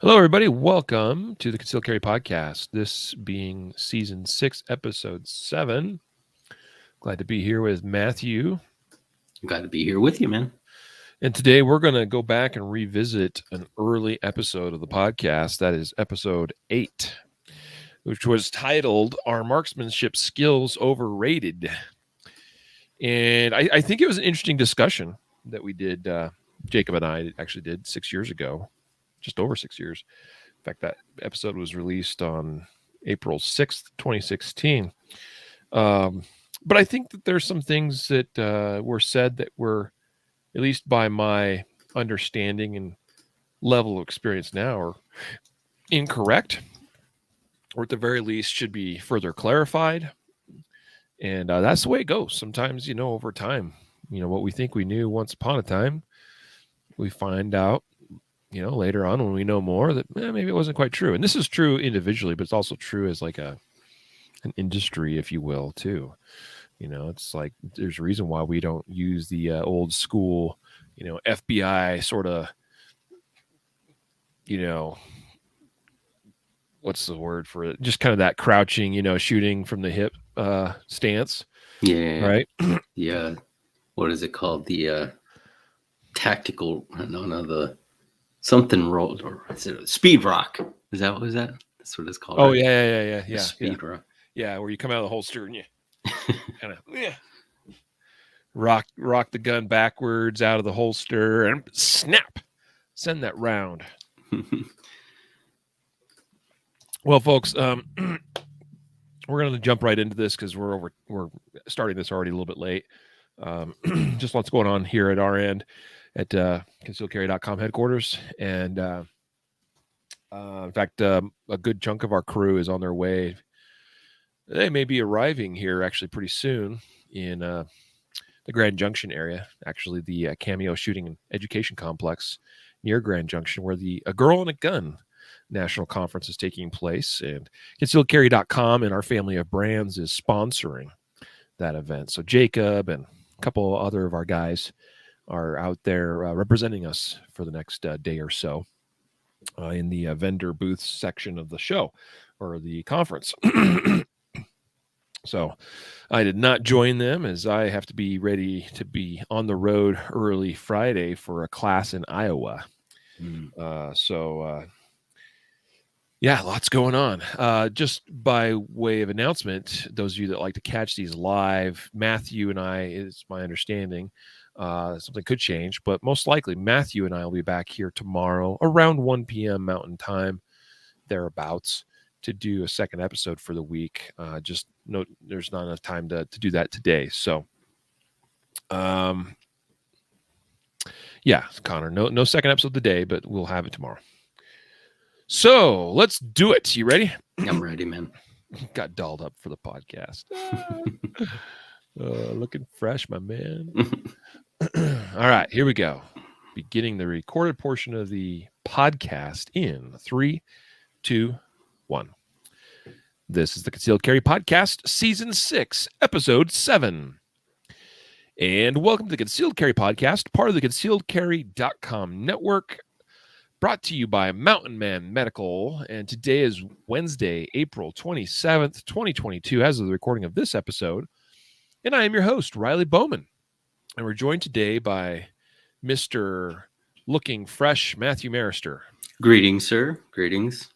Hello, everybody. Welcome to the Concealed Carry Podcast. This being Season 6, Episode 7. Glad to be here with Matthew. Glad to be here with you, man. And today we're going to go back and revisit an early episode of the podcast. That is Episode 8, which was titled, Are Marksmanship Skills Overrated? And I think it was an interesting discussion that we did. Jacob and I actually did 6 years ago. Just over 6 years. In fact, that episode was released on April 6th, 2016. But I think that there's some things that were said that were, at least by my understanding and level of experience now, are incorrect, or at the very least should be further clarified. And that's the way it goes. Sometimes, over time, what we think we knew once upon a time, we find out later on when we know more that maybe it wasn't quite true. And this is true individually, but it's also true as like an industry, if you will, too. It's like there's a reason why we don't use the old school, FBI sort of, what's the word for it? Just kind of that crouching, shooting from the hip stance. Yeah. Right. Yeah. What is it called? The tactical, the something roll, or is it speed rock? Is that what is that? That's what it's called. Oh, right? Yeah. Speed rock. Yeah, where you come out of the holster and you kind of rock the gun backwards out of the holster and snap, send that round. Well, folks, we're going to jump right into this because we're starting this already a little bit late. Just lots going on here at our end at concealedcarry.com headquarters. And in fact, a good chunk of our crew is on their way. They may be arriving here actually pretty soon in the Grand Junction area, actually the Cameo Shooting and Education Complex near Grand Junction, where the A Girl and a Gun National Conference is taking place. And concealedcarry.com and our family of brands is sponsoring that event. So Jacob and a couple other of our guys are out there representing us for the next day or so in the vendor booth section of the show or the conference. So I did not join them as I have to be ready to be on the road early Friday for a class in Iowa. Yeah, lots going on. Just by way of announcement, those of you that like to catch these live, Matthew and I, is my understanding, something could change, but most likely Matthew and I will be back here tomorrow around 1 p.m. Mountain Time, thereabouts, to do a second episode for the week. Just note there's not enough time to do that today. So, yeah, Connor, no second episode today, but we'll have it tomorrow. So let's do it. You ready? I'm ready, man. Got dolled up for the podcast. Looking fresh, my man. All right, here we go. Beginning the recorded portion of the podcast in 3, 2, 1. This is the Concealed Carry Podcast, Season 6, Episode 7. And welcome to the Concealed Carry Podcast, part of the concealedcarry.com network, brought to you by Mountain Man Medical. And today is Wednesday, April 27th, 2022, as of the recording of this episode. And I am your host, Riley Bowman. And we're joined today by Mr. Looking Fresh, Matthew Maruster. Greetings, sir. Greetings.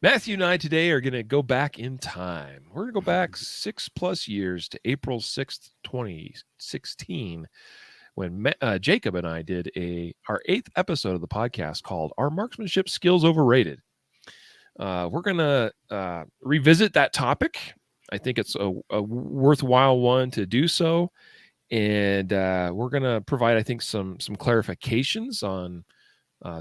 Matthew and I today are going to go back in time. We're going to go back 6+ years to April 6th, 2016, when Jacob and I did our 8th episode of the podcast called Are Marksmanship Skills Overrated? We're going to revisit that topic. I think it's a worthwhile one to do so. And we're going to provide, I think, some clarifications on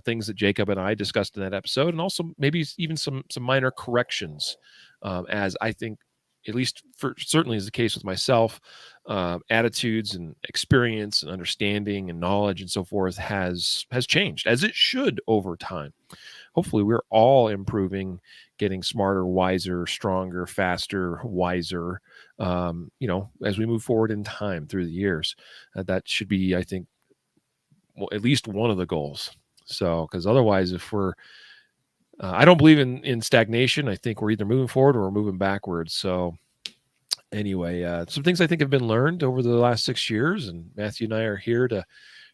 things that Jacob and I discussed in that episode, and also maybe even some minor corrections, as I think, at least certainly is the case with myself, attitudes and experience and understanding and knowledge and so forth has changed, as it should over time. Hopefully we're all improving, getting smarter, wiser, stronger, faster, wiser, as we move forward in time through the years. That should be, I think, at least one of the goals So, because otherwise, if we're I don't believe in stagnation. I think we're either moving forward or we're moving backwards. So anyway, some things I think have been learned over the last 6 years, and Matthew and I are here to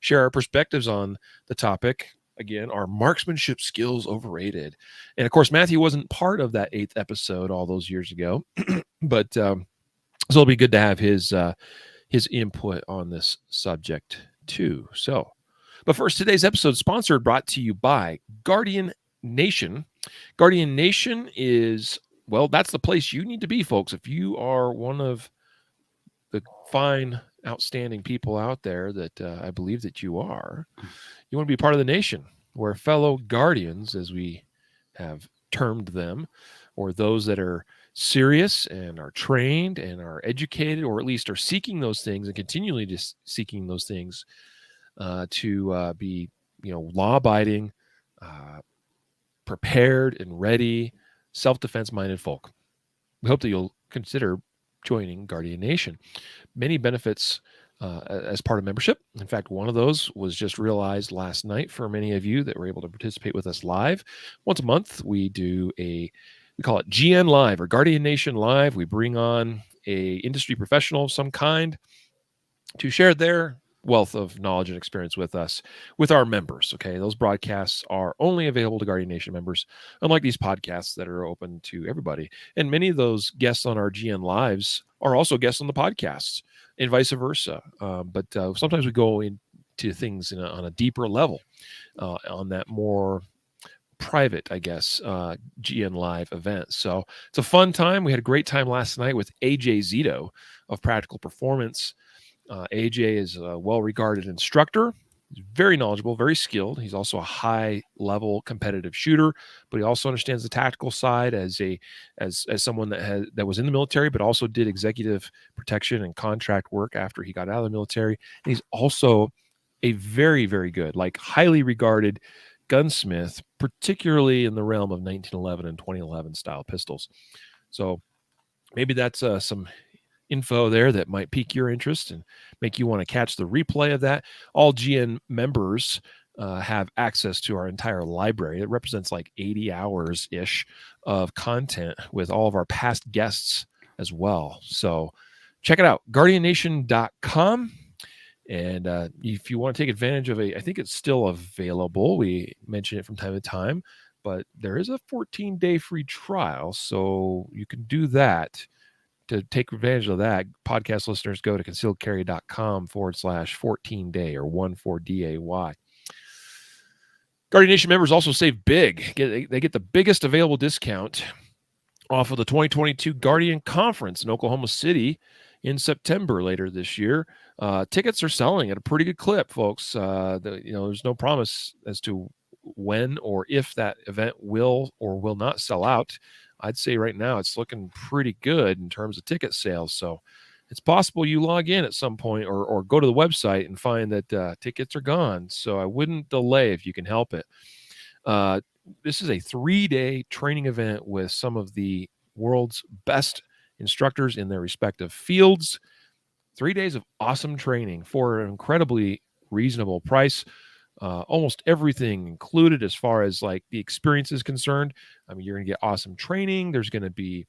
share our perspectives on the topic. Again, are marksmanship skills overrated? And of course, Matthew wasn't part of that 8th episode all those years ago, but so it'll be good to have his input on this subject too. So, but first, today's episode is sponsored, brought to you by Guardian Nation. Guardian Nation is, well, that's the place you need to be, folks. If you are one of the fine, outstanding people out there that I believe that you are, you want to be part of the nation where fellow guardians, as we have termed them, or those that are serious and are trained and are educated, or at least are seeking those things and continually just seeking those things to be, law-abiding, prepared and ready, self-defense minded folk. We hope that you'll consider joining Guardian Nation. Many benefits as part of membership. In fact, one of those was just realized last night for many of you that were able to participate with us live. Once a month, we do we call it GN Live or Guardian Nation Live. We bring on a industry professional of some kind to share their wealth of knowledge and experience with us, with our members. Okay, those broadcasts are only available to Guardian Nation members, unlike these podcasts that are open to everybody. And many of those guests on our GN Lives are also guests on the podcasts, and vice versa. But sometimes we go into things on a deeper level, on that more private, I guess, GN Live event. So it's a fun time. We had a great time last night with AJ Zito of Practical Performance. AJ is a well-regarded instructor. He's very knowledgeable, very skilled. He's also a high-level competitive shooter, but he also understands the tactical side as someone that was in the military, but also did executive protection and contract work after he got out of the military. And he's also a very, very good, like highly regarded gunsmith, particularly in the realm of 1911 and 2011 style pistols. So maybe that's some info there that might pique your interest and make you want to catch the replay of that. All GN members have access to our entire library. It represents like 80 hours-ish of content with all of our past guests as well. So check it out, guardiannation.com. And if you want to take advantage of I think it's still available. We mention it from time to time, but there is a 14-day free trial. So you can do that. To take advantage of that, podcast listeners go to concealedcarry.com/14-day or 14DAY. Guardian Nation members also save big. They get the biggest available discount off of the 2022 Guardian Conference in Oklahoma City in September later this year. Tickets are selling at a pretty good clip, folks. There's no promise as to when or if that event will or will not sell out. I'd say right now it's looking pretty good in terms of ticket sales. So it's possible you log in at some point or go to the website and find that tickets are gone. So I wouldn't delay if you can help it. This is a 3-day training event with some of the world's best instructors in their respective fields. 3 days of awesome training for an incredibly reasonable price. Almost everything included as far as like the experience is concerned. I mean, you're going to get awesome training. There's going to be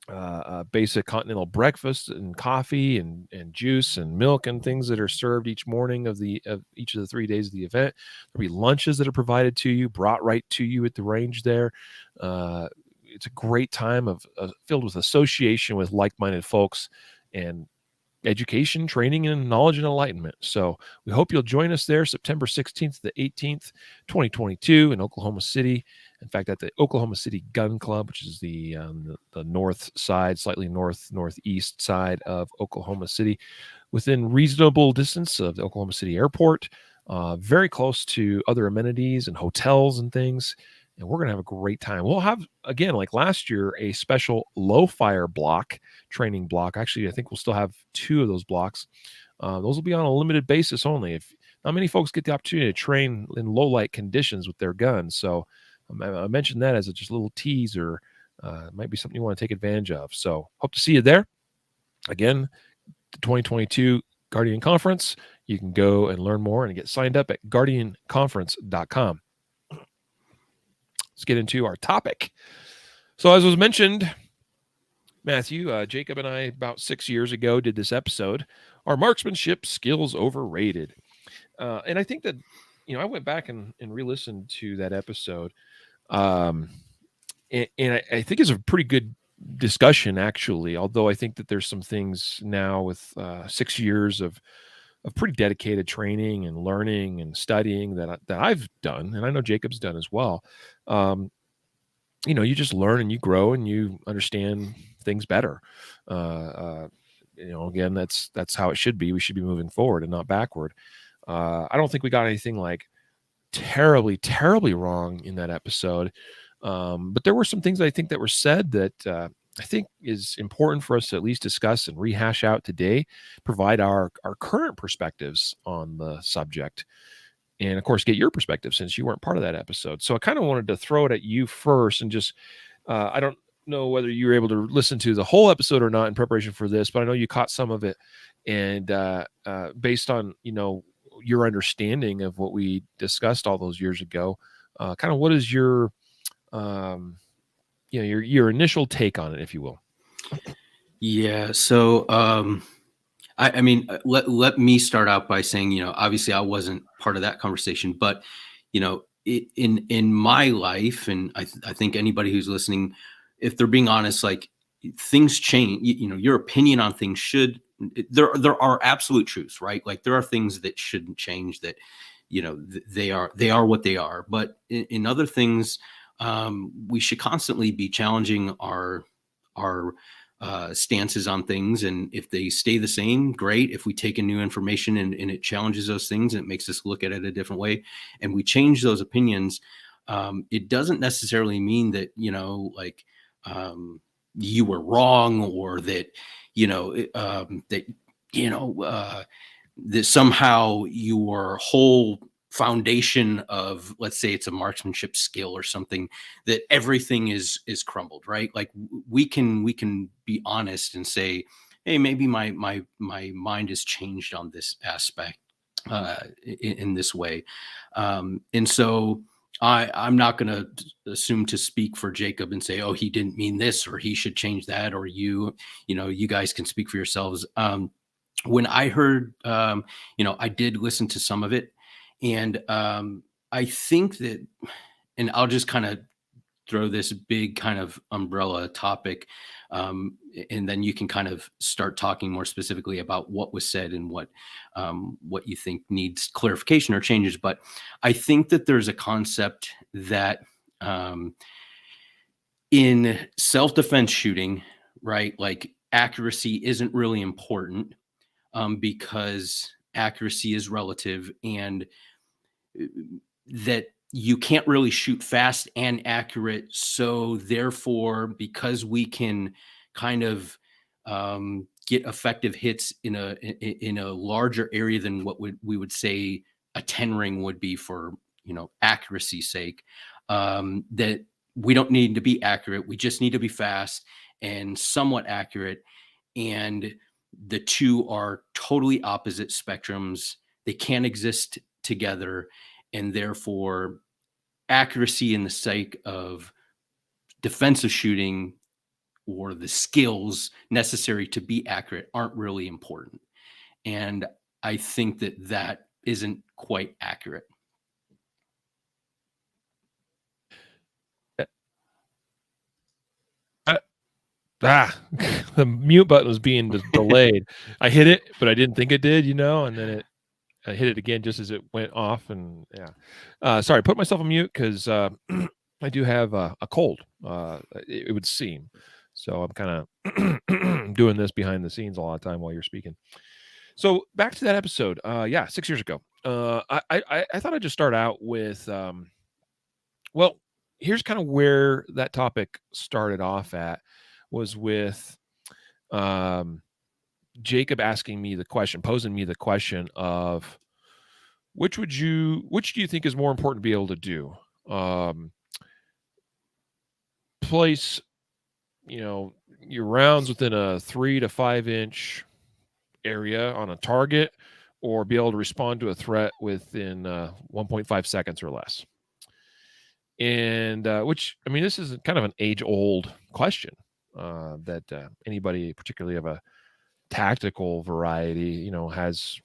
a basic continental breakfast and coffee and juice and milk and things that are served each morning of each of the 3 days of the event. There'll be lunches that are provided to you, brought right to you at the range there. It's a great time filled with association with like-minded folks and education, training, and knowledge and enlightenment. So we hope you'll join us there September 16th to the 18th, 2022 in Oklahoma City. In fact, at the Oklahoma City Gun Club, which is the north side, slightly northeast side of Oklahoma City, within reasonable distance of the Oklahoma City Airport, very close to other amenities and hotels and things. And we're going to have a great time. We'll have, again, like last year, a special low-fire block, training block. Actually, I think we'll still have 2 of those blocks. Those will be on a limited basis only. If not many folks get the opportunity to train in low-light conditions with their guns. So I mentioned that as just a little teaser. It might be something you want to take advantage of. So hope to see you there. Again, the 2022 Guardian Conference. you can go and learn more and get signed up at guardianconference.com. Let's get into our topic. So as was mentioned, Matthew, Jacob and I about 6 years ago did this episode, Are Marksmanship Skills Overrated? And I think that, I went back and re-listened to that episode. And I think it's a pretty good discussion, actually, although I think that there's some things now with 6 years of pretty dedicated training and learning and studying that I've done, and I know Jacob's done as well. You just learn and you grow and you understand things better. Again, that's how it should be. We should be moving forward and not backward. I don't think we got anything like terribly, terribly wrong in that episode. But there were some things I think that were said that I think is important for us to at least discuss and rehash out today, provide our current perspectives on the subject, and of course, get your perspective since you weren't part of that episode. So I kind of wanted to throw it at you first and just, I don't know whether you were able to listen to the whole episode or not in preparation for this, but I know you caught some of it. And based on, your understanding of what we discussed all those years ago, kind of what is your, your initial take on it, if you will? Yeah. So, I mean, let me start out by saying, obviously I wasn't part of that conversation, but, in my life, and I think anybody who's listening, if they're being honest, like things change, your opinion on things there are absolute truths, right? Like there are things that shouldn't change, that, they are what they are. But in other things, we should constantly be challenging our stances on things, and if they stay the same, great. If we take in new information and it challenges those things and it makes us look at it a different way, and we change those opinions, it doesn't necessarily mean that you were wrong, or that that somehow your whole foundation of, let's say it's a marksmanship skill or something, that everything is crumbled, right? Like we can be honest and say, hey, maybe my mind has changed on this aspect in this way. And so I'm not going to assume to speak for Jacob and say, oh, he didn't mean this, or he should change that, or you guys can speak for yourselves. When I heard, I did listen to some of it, and I think that, and I'll just kind of throw this big kind of umbrella topic, and then you can kind of start talking more specifically about what was said and what you think needs clarification or changes. But I think that there's a concept that in self-defense shooting, right, like accuracy isn't really important, because accuracy is relative, and that you can't really shoot fast and accurate. So therefore, because we can kind of get effective hits in a larger area than what we would say a 10 ring would be for, accuracy's sake, that we don't need to be accurate. We just need to be fast and somewhat accurate. And the two are totally opposite spectrums. They can't exist together. And therefore, accuracy in the sake of defensive shooting, or the skills necessary to be accurate, aren't really important. And I think that isn't quite accurate. The mute button was being delayed. I hit it, but I didn't think it did, and then I hit it again just as it went off, and sorry, put myself on mute because I do have a cold. It would seem, so I'm kind of doing this behind the scenes a lot of time while you're speaking. So back to that episode. 6 years ago. I thought I'd just start out with, well, here's kind of where that topic started off at, was with Jacob asking me the question, posing me the question of which do you think is more important to be able to do? Place, your rounds within a 3 to 5 inch area on a target, or be able to respond to a threat within 1.5 seconds or less. And which, I mean, this is kind of an age-old question that anybody, particularly of a tactical variety, has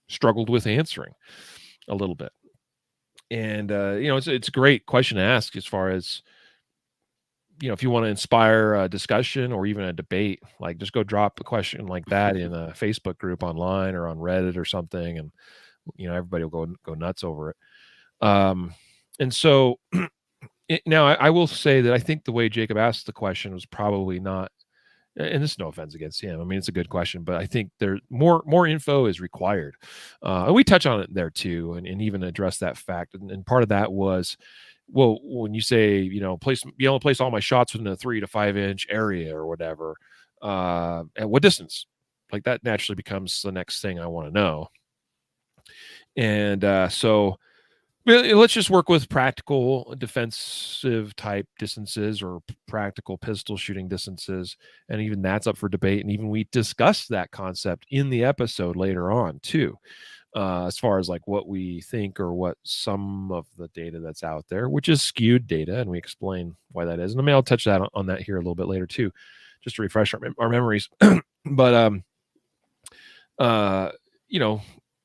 struggled with answering a little bit. And it's a great question to ask as far as, if you want to inspire a discussion or even a debate, like just go drop a question like that in a Facebook group online or on Reddit or something, and everybody will go nuts over it. And so now I will say that I think the way Jacob asked the question was probably not, and this is no offense against him. I mean, it's a good question, but I think there more info is required. And we touch on it there too, and even address that fact. And part of that was, well, when you say, be able to place all my shots within a 3 to 5 inch area or whatever, at what distance? Like that naturally becomes the next thing I want to know. And so let's just work with practical defensive type distances or practical pistol shooting distances. And even that's up for debate. And even we discussed that concept in the episode later on too, as far as like what we think or what some of the data that's out there, which is skewed data. And we explain why that is. And I mean, I'll touch that on that here a little bit later too, just to refresh our memories. But,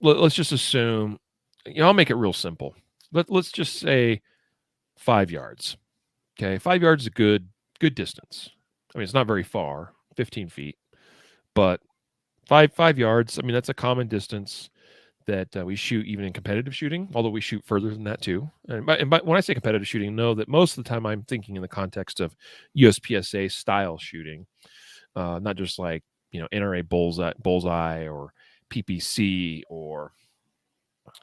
let's just assume, I'll make it real simple. Let's just say 5 yards. Okay, 5 yards is a good distance. I mean, it's not very far, 15 feet, but 5 yards. I mean, that's a common distance that we shoot even in competitive shooting, although we shoot further than that too. And when I say competitive shooting, know that most of the time I'm thinking in the context of USPSA style shooting, not just like NRA bullseye or PPC, or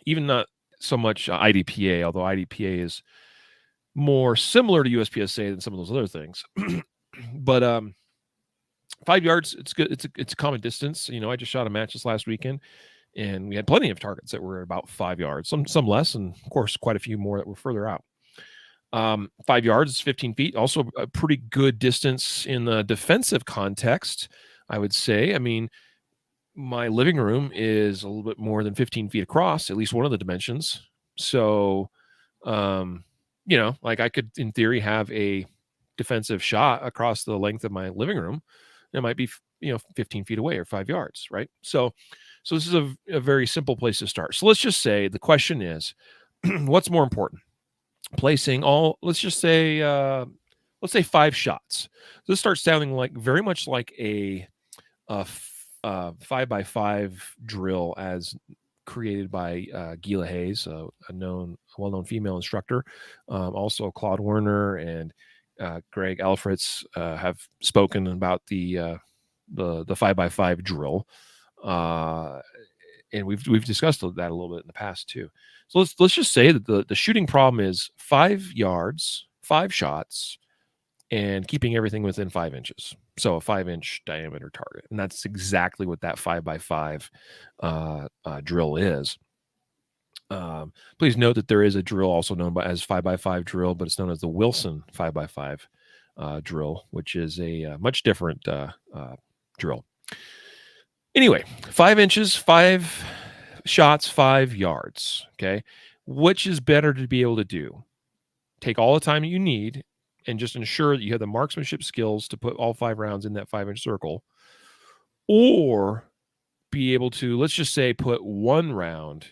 even not so much IDPA, although IDPA is more similar to USPSA than some of those other things. But 5 yards, it's good. It's a common distance. I just shot a match this last weekend, and we had plenty of targets that were about 5 yards, some less, and of course quite a few more that were further out. 5 yards is 15 feet, also a pretty good distance in the defensive context, I would say. I mean, my living room is a little bit more than 15 feet across, at least one of the dimensions. So, like I could, in theory, have a defensive shot across the length of my living room. It might be, 15 feet away or 5 yards, right? So this is a very simple place to start. So let's just say the question is, what's more important? Placing let's say 5 shots. This starts sounding like very much like a 5x5 drill as created by Gila Hayes, a well-known female instructor. Also Claude Werner and Greg Alfritz have spoken about the 5x5 drill, and we've discussed that a little bit in the past too. So let's just say that the shooting problem is 5 yards, 5 shots, and keeping everything within 5 inches. So a 5-inch diameter target. And that's exactly what that 5x5 drill is. Please note that there is a drill also known as 5x5 drill, but it's known as the Wilson 5x5 drill, which is a much different drill. Anyway, 5 inches, 5 shots, 5 yards. Okay. Which is better to be able to do? Take all the time you need and just ensure that you have the marksmanship skills to put all 5 rounds in that 5-inch circle, or be able to, let's just say, put 1 round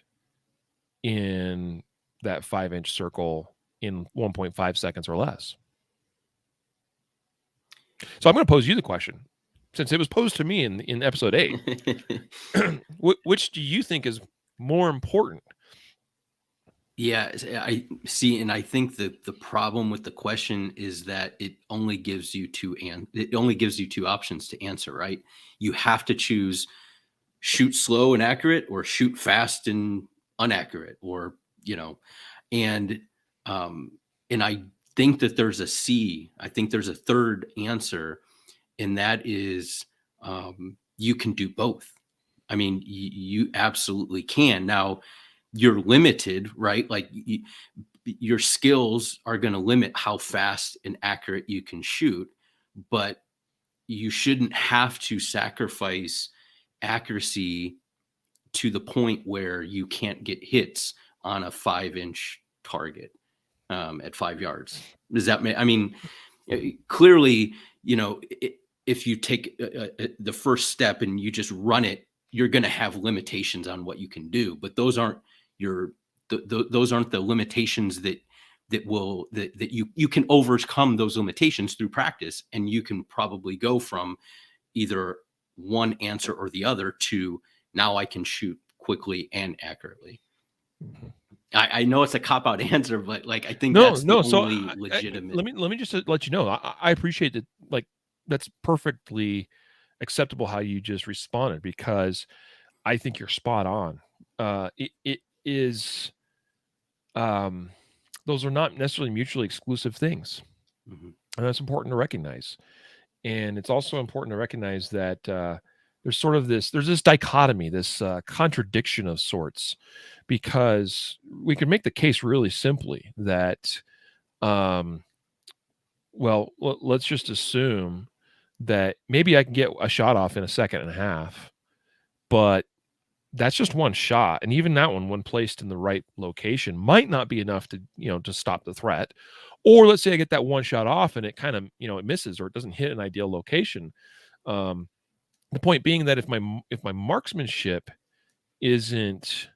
in that 5-inch circle in 1.5 seconds or less. So I'm going to pose you the question, since it was posed to me in episode 8. Which do you think is more important? Yeah, I see, and I think that the problem with the question is that it only gives you two options to answer, right? You have to choose shoot slow and accurate, or shoot fast and inaccurate, or and I think that there's a C. I think there's a third answer, and that is you can do both. I mean, you absolutely can. Now, you're limited, right? Like your skills are going to limit how fast and accurate you can shoot, but you shouldn't have to sacrifice accuracy to the point where you can't get hits on a 5-inch target at 5 yards. Does that mean? I mean, clearly, if you take the first step and you just run it, you're going to have limitations on what you can do. But those aren't those aren't the limitations that you can overcome those limitations through practice, and you can probably go from either one answer or the other to now I can shoot quickly and accurately. I know it's a cop-out answer, but like I think that's the only legitimate. Let me just let you know. I appreciate that. Like that's perfectly acceptable how you just responded, because I think you're spot on. It is. Those are not necessarily mutually exclusive things, and that's important to recognize. And it's also important to recognize that there's this dichotomy, this contradiction of sorts, because we can make the case really simply that, let's just assume that maybe I can get a shot off in a second and a half, but that's just one shot. And even that one, when placed in the right location, might not be enough to stop the threat. Or let's say I get that one shot off and it kind of, it misses or it doesn't hit an ideal location. The point being that if my marksmanship isn't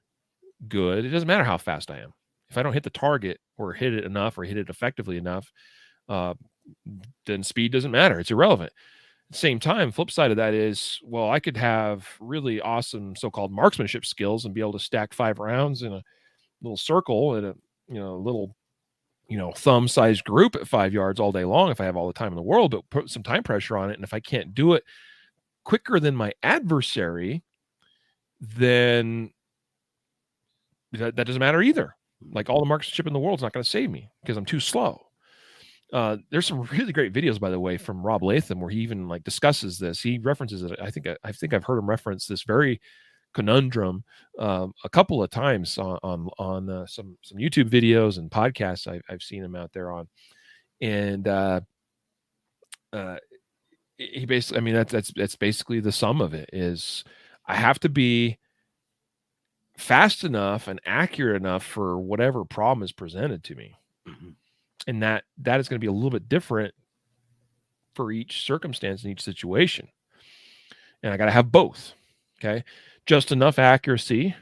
good, it doesn't matter how fast I am. If I don't hit the target or hit it enough or hit it effectively enough, then speed doesn't matter. It's irrelevant. At the same time, flip side of that is, well, I could have really awesome so-called marksmanship skills and be able to stack 5 rounds in a little circle in a little thumb-sized group at 5 yards all day long if I have all the time in the world, but put some time pressure on it. And if I can't do it quicker than my adversary, then that doesn't matter either. Like all the marksmanship in the world is not going to save me because I'm too slow. There's some really great videos, by the way, from Rob Latham where he even discusses this. He references it. I think I've heard him reference this very conundrum a couple of times on some YouTube videos and podcasts I've seen him out there on. And he basically, I mean, that's basically the sum of it is I have to be fast enough and accurate enough for whatever problem is presented to me. And that is going to be a little bit different for each circumstance in each situation. And I got to have both. Okay. Just enough accuracy,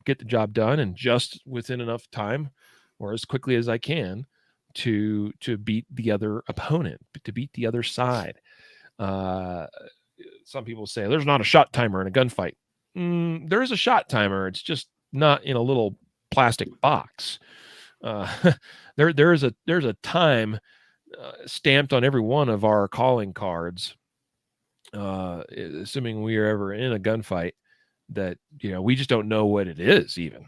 get the job done, and just within enough time or as quickly as I can to beat the other opponent, to beat the other side. Some people say there's not a shot timer in a gunfight. There is a shot timer. It's just not in a little plastic box. There's a time stamped on every one of our calling cards, assuming we are ever in a gunfight, that we just don't know what it is even,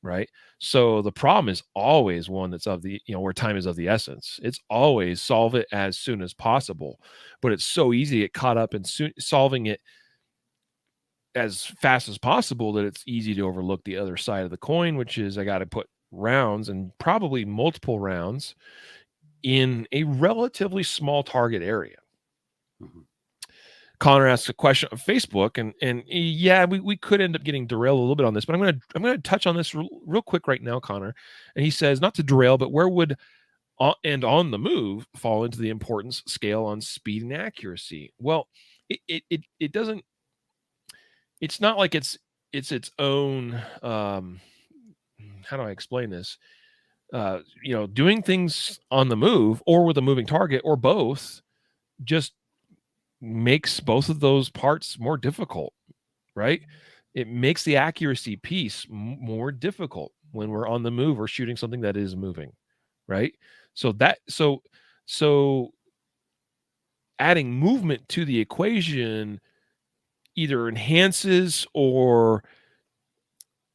right? So the problem is always one that's of the where time is of the essence. It's always solve it as soon as possible, but it's so easy to get caught up in solving it as fast as possible that it's easy to overlook the other side of the coin, which is I got to put rounds, and probably multiple rounds, in a relatively small target area. Connor asks a question on Facebook, and yeah, we could end up getting derailed a little bit on this, but I'm gonna touch on this real quick right now, Connor. And he says, not to derail, but where would and on the move fall into the importance scale on speed and accuracy? Well, it doesn't. It's not like it's its own. How do I explain this? Doing things on the move or with a moving target or both just makes both of those parts more difficult, right? It makes the accuracy piece more difficult when we're on the move or shooting something that is moving, right? So adding movement to the equation either enhances or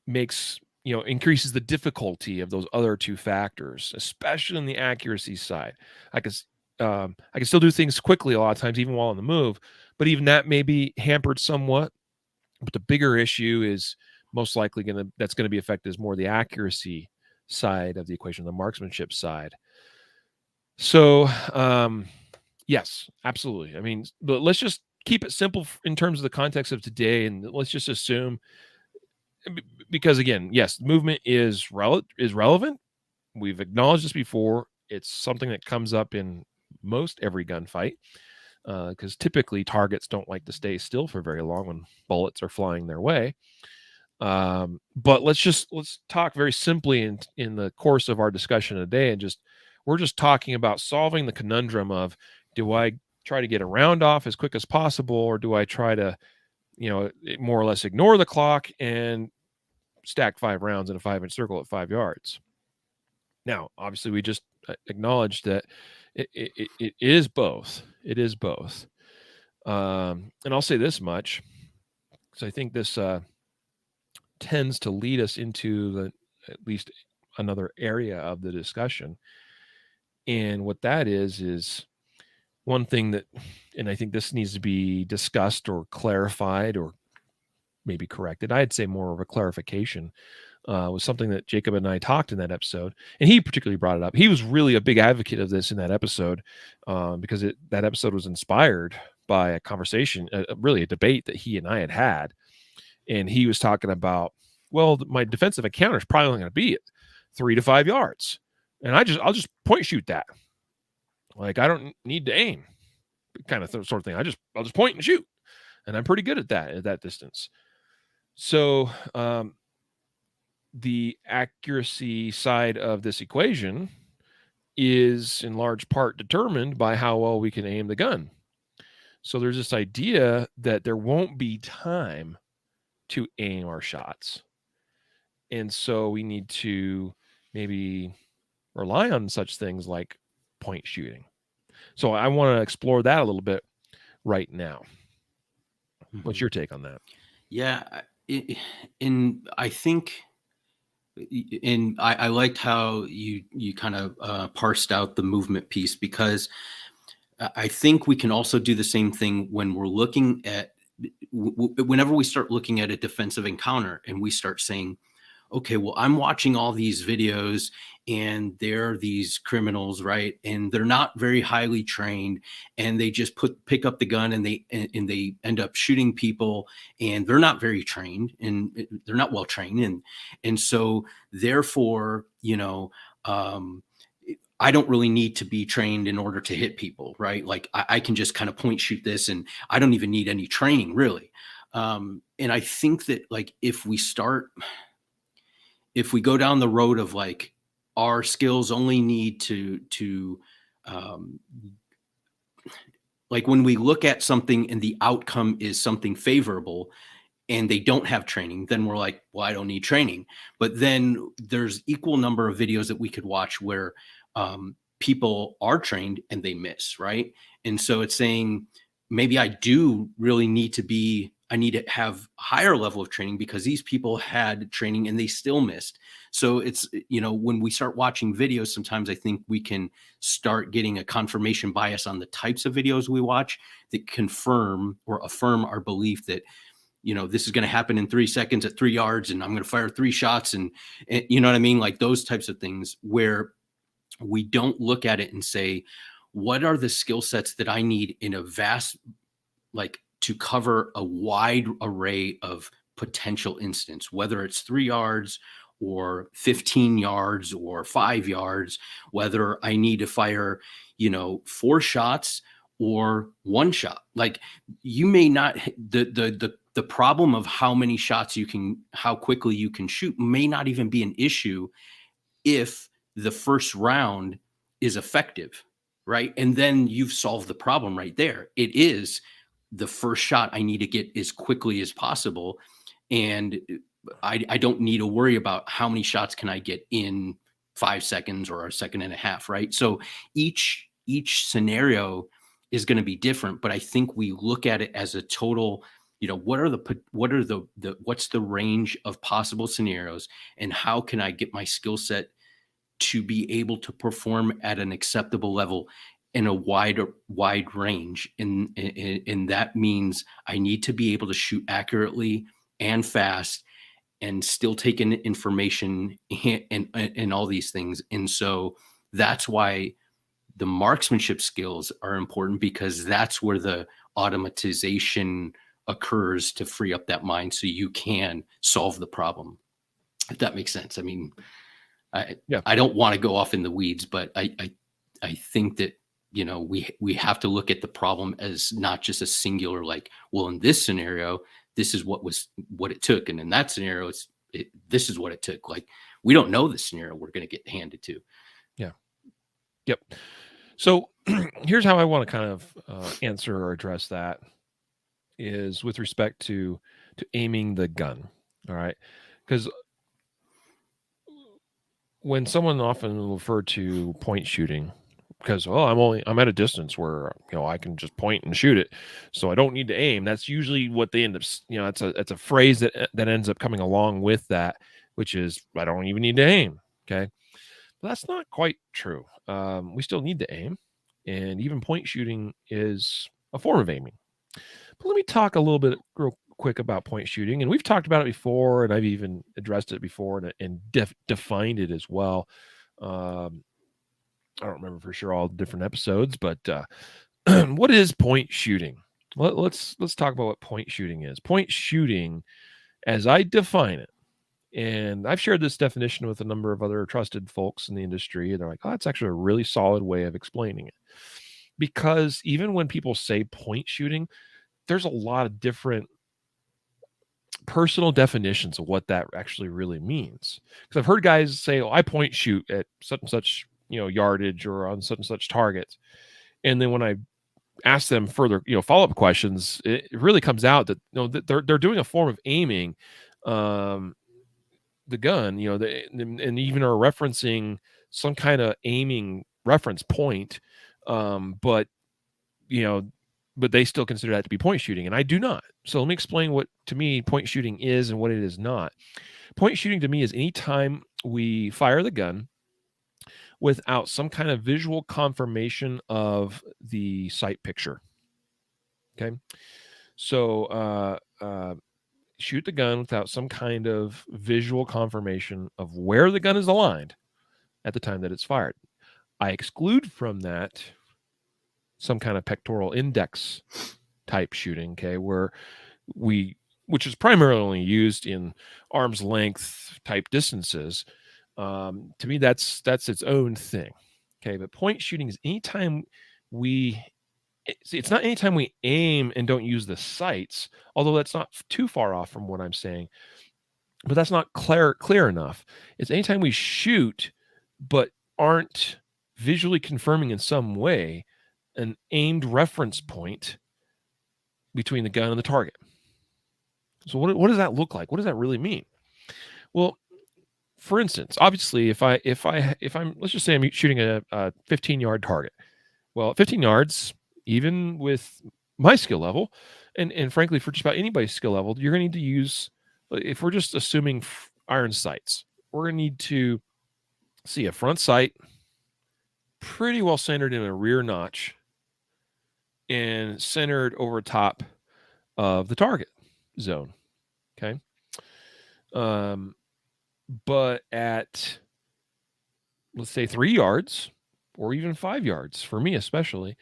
makes increases the difficulty of those other two factors, especially on the accuracy side. I can still do things quickly a lot of times, even while on the move, but even that may be hampered somewhat. But the bigger issue is most likely that's going to be affected is more the accuracy side of the equation, the marksmanship side. So, yes, absolutely. I mean, but let's just keep it simple in terms of the context of today, and let's just assume because again, yes, movement is relevant. We've acknowledged this before. It's something that comes up in most every gunfight, because typically targets don't like to stay still for very long when bullets are flying their way. But let's talk very simply in the course of our discussion today, and we're just talking about solving the conundrum of, do I try to get a round off as quick as possible, or do I try to, more or less ignore the clock and stack 5 rounds in a 5-inch circle at 5 yards? Now, obviously, we just acknowledged that it is both. It is both. And I'll say this much, because I think this tends to lead us into at least another area of the discussion. And what that is one thing that, and I think this needs to be discussed or clarified or maybe corrected. I'd say more of a clarification, was something that Jacob and I talked in that episode, and he particularly brought it up. He was really a big advocate of this in that episode, because that episode was inspired by a conversation, really a debate that he and I had. And he was talking about, well, my defensive encounter is probably only going to be at 3 to 5 yards, and I'll just point shoot that. Like, I don't need to aim, kind of sort of thing. I'll just point and shoot, and I'm pretty good at that distance. So the accuracy side of this equation is in large part determined by how well we can aim the gun. So there's this idea that there won't be time to aim our shots. And so we need to maybe rely on such things like point shooting. So I want to explore that a little bit right now. What's your take on that? Yeah. And I think, and I liked how you kind of parsed out the movement piece, because I think we can also do the same thing when we're looking at, whenever we start looking at a defensive encounter and we start saying, okay, well, I'm watching all these videos and they're these criminals, right? And they're not very highly trained, and they just pick up the gun and they end up shooting people, and they're not very trained, and they're not well trained. And so therefore, I don't really need to be trained in order to hit people, right? Like I can just kind of point shoot this, and I don't even need any training, really. And I think that, like, if we go down the road of like our skills only need to like, when we look at something and the outcome is something favorable and they don't have training, then we're like, well, I don't need training. But then there's equal number of videos that we could watch where people are trained and they miss, right? And so it's saying, maybe I do really need I need to have higher level of training, because these people had training and they still missed. So it's, when we start watching videos, sometimes I think we can start getting a confirmation bias on the types of videos we watch that confirm or affirm our belief that, this is going to happen in 3 seconds at 3 yards, and I'm going to fire 3 shots. And you know what I mean? Like those types of things, where we don't look at it and say, what are the skill sets that I need in a vast, like, to cover a wide array of potential incidents, whether it's 3 yards or 15 yards or 5 yards, whether I need to fire, 4 shots or 1 shot. Like, you may not, the problem of how many shots how quickly you can shoot may not even be an issue if the first round is effective, right? And then you've solved the problem right there. It is the first shot I need to get as quickly as possible. And I don't need to worry about how many shots can I get in 5 seconds or a second and a half, right? So each scenario is going to be different, but I think we look at it as a total, what's the range of possible scenarios, and how can I get my skill set to be able to perform at an acceptable level in a wide range. And that means I need to be able to shoot accurately and fast and still take in information and all these things. And so that's why the marksmanship skills are important, because that's where the automatization occurs to free up that mind so you can solve the problem. If that makes sense. I mean, I don't want to go off in the weeds, but I think that, you know, we have to look at the problem as not just a singular, like, well, in this scenario, this is what it took. And in that scenario, this is what it took. Like, we don't know the scenario we're going to get handed to. Yeah. Yep. So here's how I want to kind of answer or address that is with respect to aiming the gun. All right. Because when someone often referred to point shooting, because I'm at a distance where, you know, I can just point and shoot it, so I don't need to aim. That's usually what they end up, you know, it's a phrase that ends up coming along with that, which is I don't even need to aim. Okay, but that's not quite true. We still need to aim, and even point shooting is a form of aiming. But let me talk a little bit real quick about point shooting, and we've talked about it before, and I've even addressed it before and defined it as well. I don't remember for sure all the different episodes, but what is point shooting? Let's talk about what point shooting is. Point shooting, as I define it, and I've shared this definition with a number of other trusted folks in the industry. They're like, oh, that's actually a really solid way of explaining it. Because even when people say point shooting, there's a lot of different personal definitions of what that actually really means. Because I've heard guys say, oh, I point shoot at such and such, you know, yardage or on such and such targets. And then when I ask them further, you know, follow-up questions, it really comes out that, you know, that they're doing a form of aiming the gun, you know, and even are referencing some kind of aiming reference point. But, you know, but they still consider that to be point shooting, and I do not. So let me explain what, to me, point shooting is and what it is not. Point shooting to me is any time we fire the gun without some kind of visual confirmation of the sight picture. Okay. So shoot the gun without some kind of visual confirmation of where the gun is aligned at the time that it's fired. I exclude from that some kind of pectoral index type shooting, okay, which is primarily used in arm's length type distances. To me, that's its own thing. Okay, but point shooting is anytime it's not anytime we aim and don't use the sights, although that's not too far off from what I'm saying, but that's not clear enough. It's anytime we shoot but aren't visually confirming in some way an aimed reference point between the gun and the target. So what does that look like? What does that really mean? Well, for instance, obviously, if I'm let's just say I'm shooting a 15-yard target. Well, at 15 yards, even with my skill level, and frankly, for just about anybody's skill level, you're going to need to use, if we're just assuming iron sights, we're going to need to see a front sight pretty well centered in a rear notch and centered over top of the target zone. Okay. But at, let's say, 3 yards or even 5 yards, for me especially,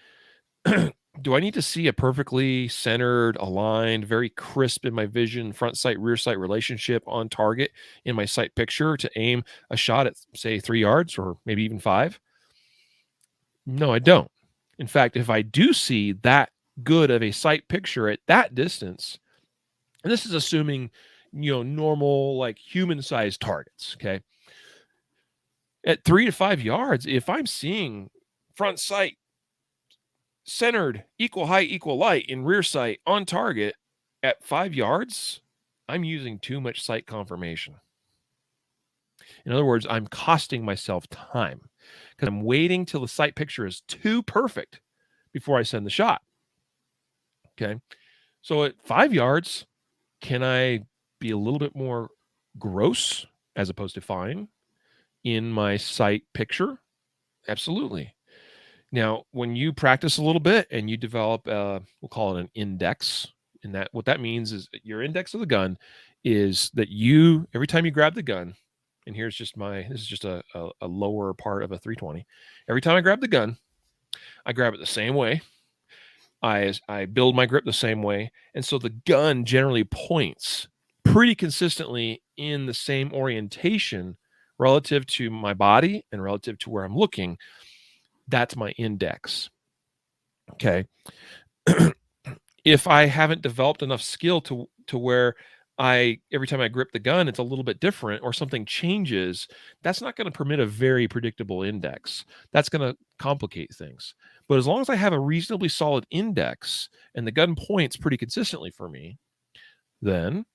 do I need to see a perfectly centered, aligned, very crisp in my vision, front sight, rear sight relationship on target in my sight picture to aim a shot at, say, 3 yards or maybe even 5? No, I don't. In fact, if I do see that good of a sight picture at that distance, and this is assuming, you know, normal, like human-sized targets, okay? At 3 to 5 yards, if I'm seeing front sight centered, equal height, equal light in rear sight on target at 5 yards, I'm using too much sight confirmation. In other words, I'm costing myself time because I'm waiting till the sight picture is too perfect before I send the shot. Okay. So at 5 yards, can I be a little bit more gross as opposed to fine in my sight picture? Absolutely. Now, when you practice a little bit and you develop, we'll call it an index, and that what that means is your index of the gun is that you, every time you grab the gun, and here's just this is just a lower part of a 320. Every time I grab the gun, I grab it the same way. I build my grip the same way. And so the gun generally points pretty consistently in the same orientation relative to my body and relative to where I'm looking. That's my index. Okay. If I haven't developed enough skill to where every time I grip the gun, it's a little bit different or something changes, that's not going to permit a very predictable index. That's going to complicate things. But as long as I have a reasonably solid index and the gun points pretty consistently for me, then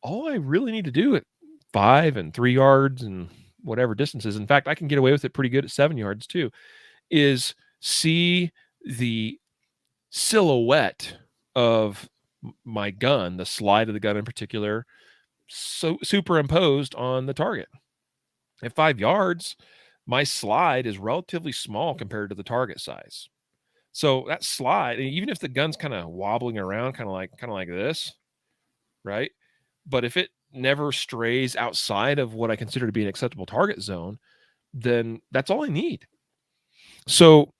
all I really need to do at 5 and 3 yards and whatever distances, in fact, I can get away with it pretty good at 7 yards too, is see the silhouette of my gun, the slide of the gun in particular, so superimposed on the target. At 5 yards, my slide is relatively small compared to the target size. So that slide, even if the gun's kind of wobbling around, kind of like this, right? But if it never strays outside of what I consider to be an acceptable target zone, then that's all I need. So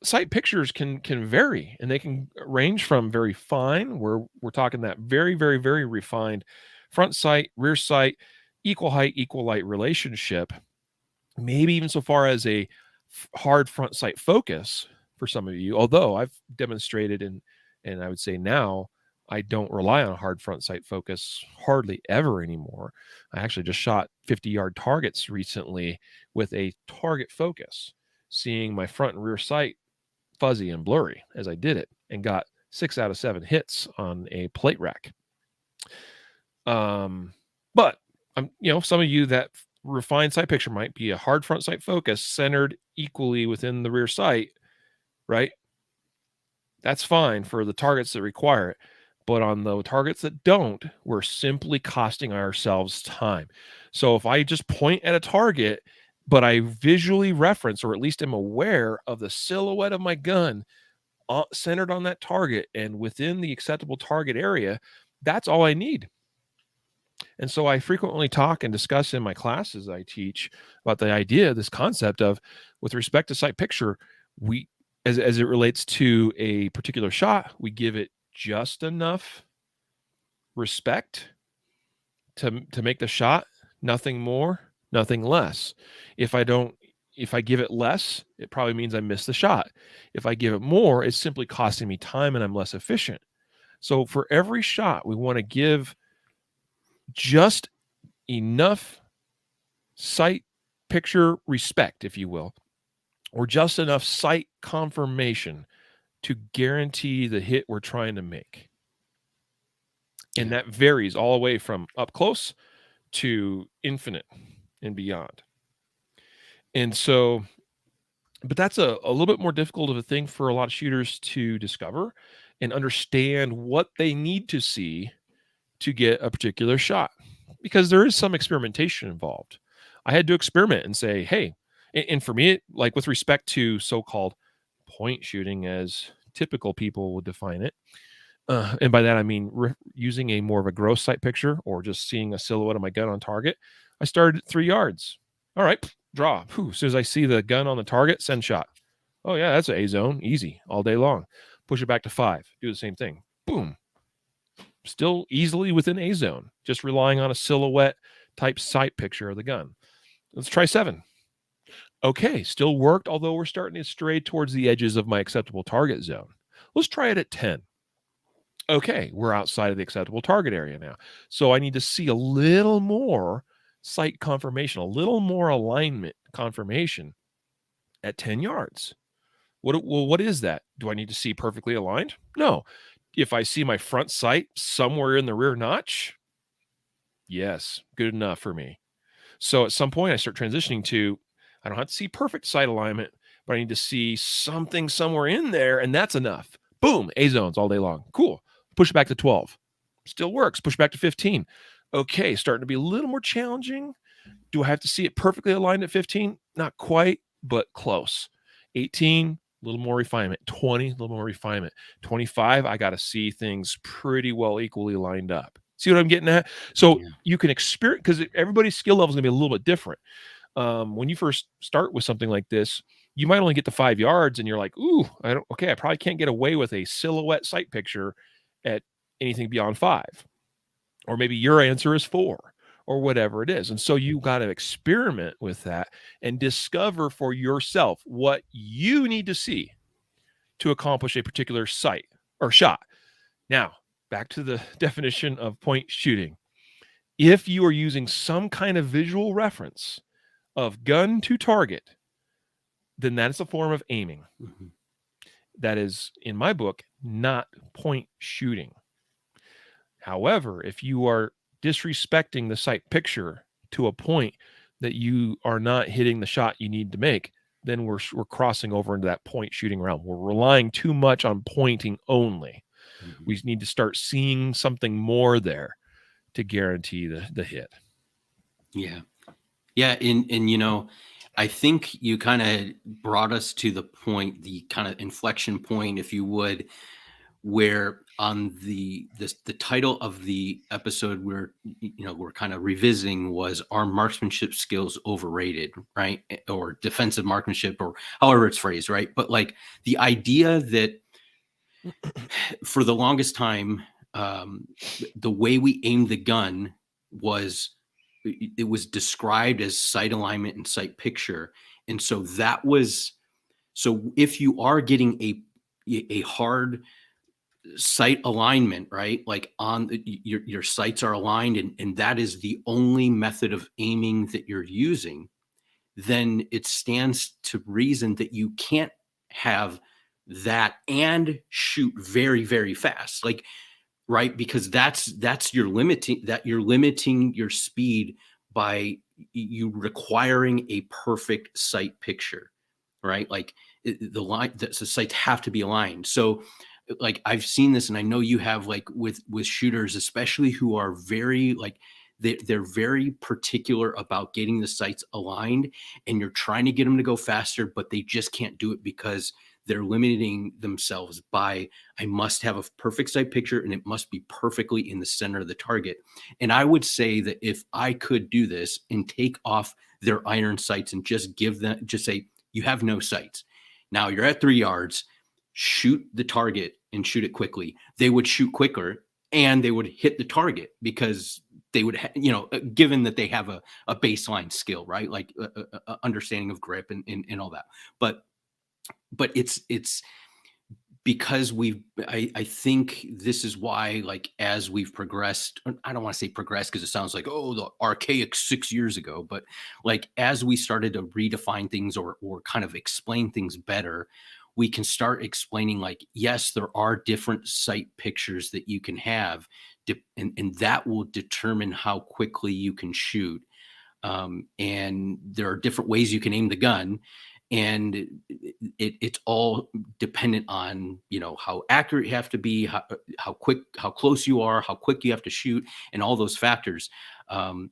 sight pictures can vary, and they can range from very fine, where we're talking that very, very, very refined front sight, rear sight, equal height, equal light relationship, maybe even so far as a hard front sight focus for some of you. Although I've demonstrated and I would say now I don't rely on a hard front sight focus hardly ever anymore. I actually just shot 50-yard targets recently with a target focus, seeing my front and rear sight fuzzy and blurry as I did it, and got 6 out of 7 hits on a plate rack. But some of you, that refined sight picture might be a hard front sight focus centered equally within the rear sight, right? That's fine for the targets that require it. But on the targets that don't, we're simply costing ourselves time. So if I just point at a target, but I visually reference, or at least am aware of the silhouette of my gun centered on that target and within the acceptable target area, that's all I need. And so I frequently talk and discuss in my classes I teach about the idea, this concept of, with respect to sight picture, we, as it relates to a particular shot, we give it just enough respect to make the shot, nothing more, nothing less. If I give it less, it probably means I missed the shot. If I give it more, it's simply costing me time and I'm less efficient. So for every shot, we want to give just enough sight picture respect, if you will, or just enough sight confirmation to guarantee the hit we're trying to make. And that varies all the way from up close to infinite and beyond. And so, but that's a little bit more difficult of a thing for a lot of shooters to discover and understand what they need to see to get a particular shot, because there is some experimentation involved. I had to experiment and say, hey, and for me, like with respect to so-called point shooting, as typical people would define it, and by that I mean using a more of a gross sight picture or just seeing a silhouette of my gun on target, I started at 3 yards. All right, draw. As soon as I see the gun on the target, send shot. Oh yeah, that's an A zone, easy, all day long. Push it back to 5, do the same thing. Boom. Still easily within A zone, just relying on a silhouette type sight picture of the gun. Let's try 7. Okay, still worked, although we're starting to stray towards the edges of my acceptable target zone. Let's try it at 10. Okay, we're outside of the acceptable target area now. So I need to see a little more sight confirmation, a little more alignment confirmation at 10 yards. What is that? Do I need to see perfectly aligned? No. If I see my front sight somewhere in the rear notch, yes, good enough for me. So at some point I start transitioning to, I don't have to see perfect sight alignment, but I need to see something somewhere in there, and that's enough. Boom, A zones all day long. Cool. Push it back to 12. Still works. Push back to 15. Okay, starting to be a little more challenging. Do I have to see it perfectly aligned at 15? Not quite, but close. 18, a little more refinement. 20, a little more refinement. 25, I got to see things pretty well equally lined up. See what I'm getting at? So you can experience, because everybody's skill level is going to be a little bit different. When you first start with something like this, you might only get to 5 yards and you're like, ooh, I probably can't get away with a silhouette sight picture at anything beyond 5. Or maybe your answer is 4 or whatever it is. And so you got to experiment with that and discover for yourself what you need to see to accomplish a particular sight or shot. Now, back to the definition of point shooting. If you are using some kind of visual reference of gun to target, then that is a form of aiming. Mm-hmm. That is, in my book, not point shooting. However, if you are disrespecting the sight picture to a point that you are not hitting the shot you need to make, then we're crossing over into that point shooting realm. We're relying too much on pointing only. Mm-hmm. We need to start seeing something more there to guarantee the hit. Yeah. Yeah. And I think you kind of brought us to the point, the kind of inflection point, if you would, where on the title of the episode we're kind of revisiting was, are marksmanship skills overrated, right? Or defensive marksmanship, or however it's phrased, right? But like the idea that for the longest time, the way we aimed the gun was, it was described as sight alignment and sight picture. And so if you are getting a hard sight alignment, right? Like your sights are aligned and that is the only method of aiming that you're using, then it stands to reason that you can't have that and shoot very, very fast. Like, right? Because you're limiting your speed by you requiring a perfect sight picture, right? Like the sights have to be aligned. So like I've seen this, and I know you have, like with shooters, especially who are very like, they're very particular about getting the sights aligned, and you're trying to get them to go faster, but they just can't do it because they're limiting themselves by, I must have a perfect sight picture and it must be perfectly in the center of the target. And I would say that if I could do this and take off their iron sights and just say, you have no sights. Now you're at 3 yards, shoot the target and shoot it quickly. They would shoot quicker and they would hit the target because they would, given that they have a baseline skill, right? Like a understanding of grip and all that. But it's because I think this is why, like, as we've progressed, I don't want to say progressed because it sounds like, oh, the archaic 6 years ago, but like as we started to redefine things or kind of explain things better, we can start explaining, like, yes, there are different sight pictures that you can have, and that will determine how quickly you can shoot. And there are different ways you can aim the gun, and it's all dependent on, how accurate you have to be, how close you are, how quick you have to shoot, and all those factors. And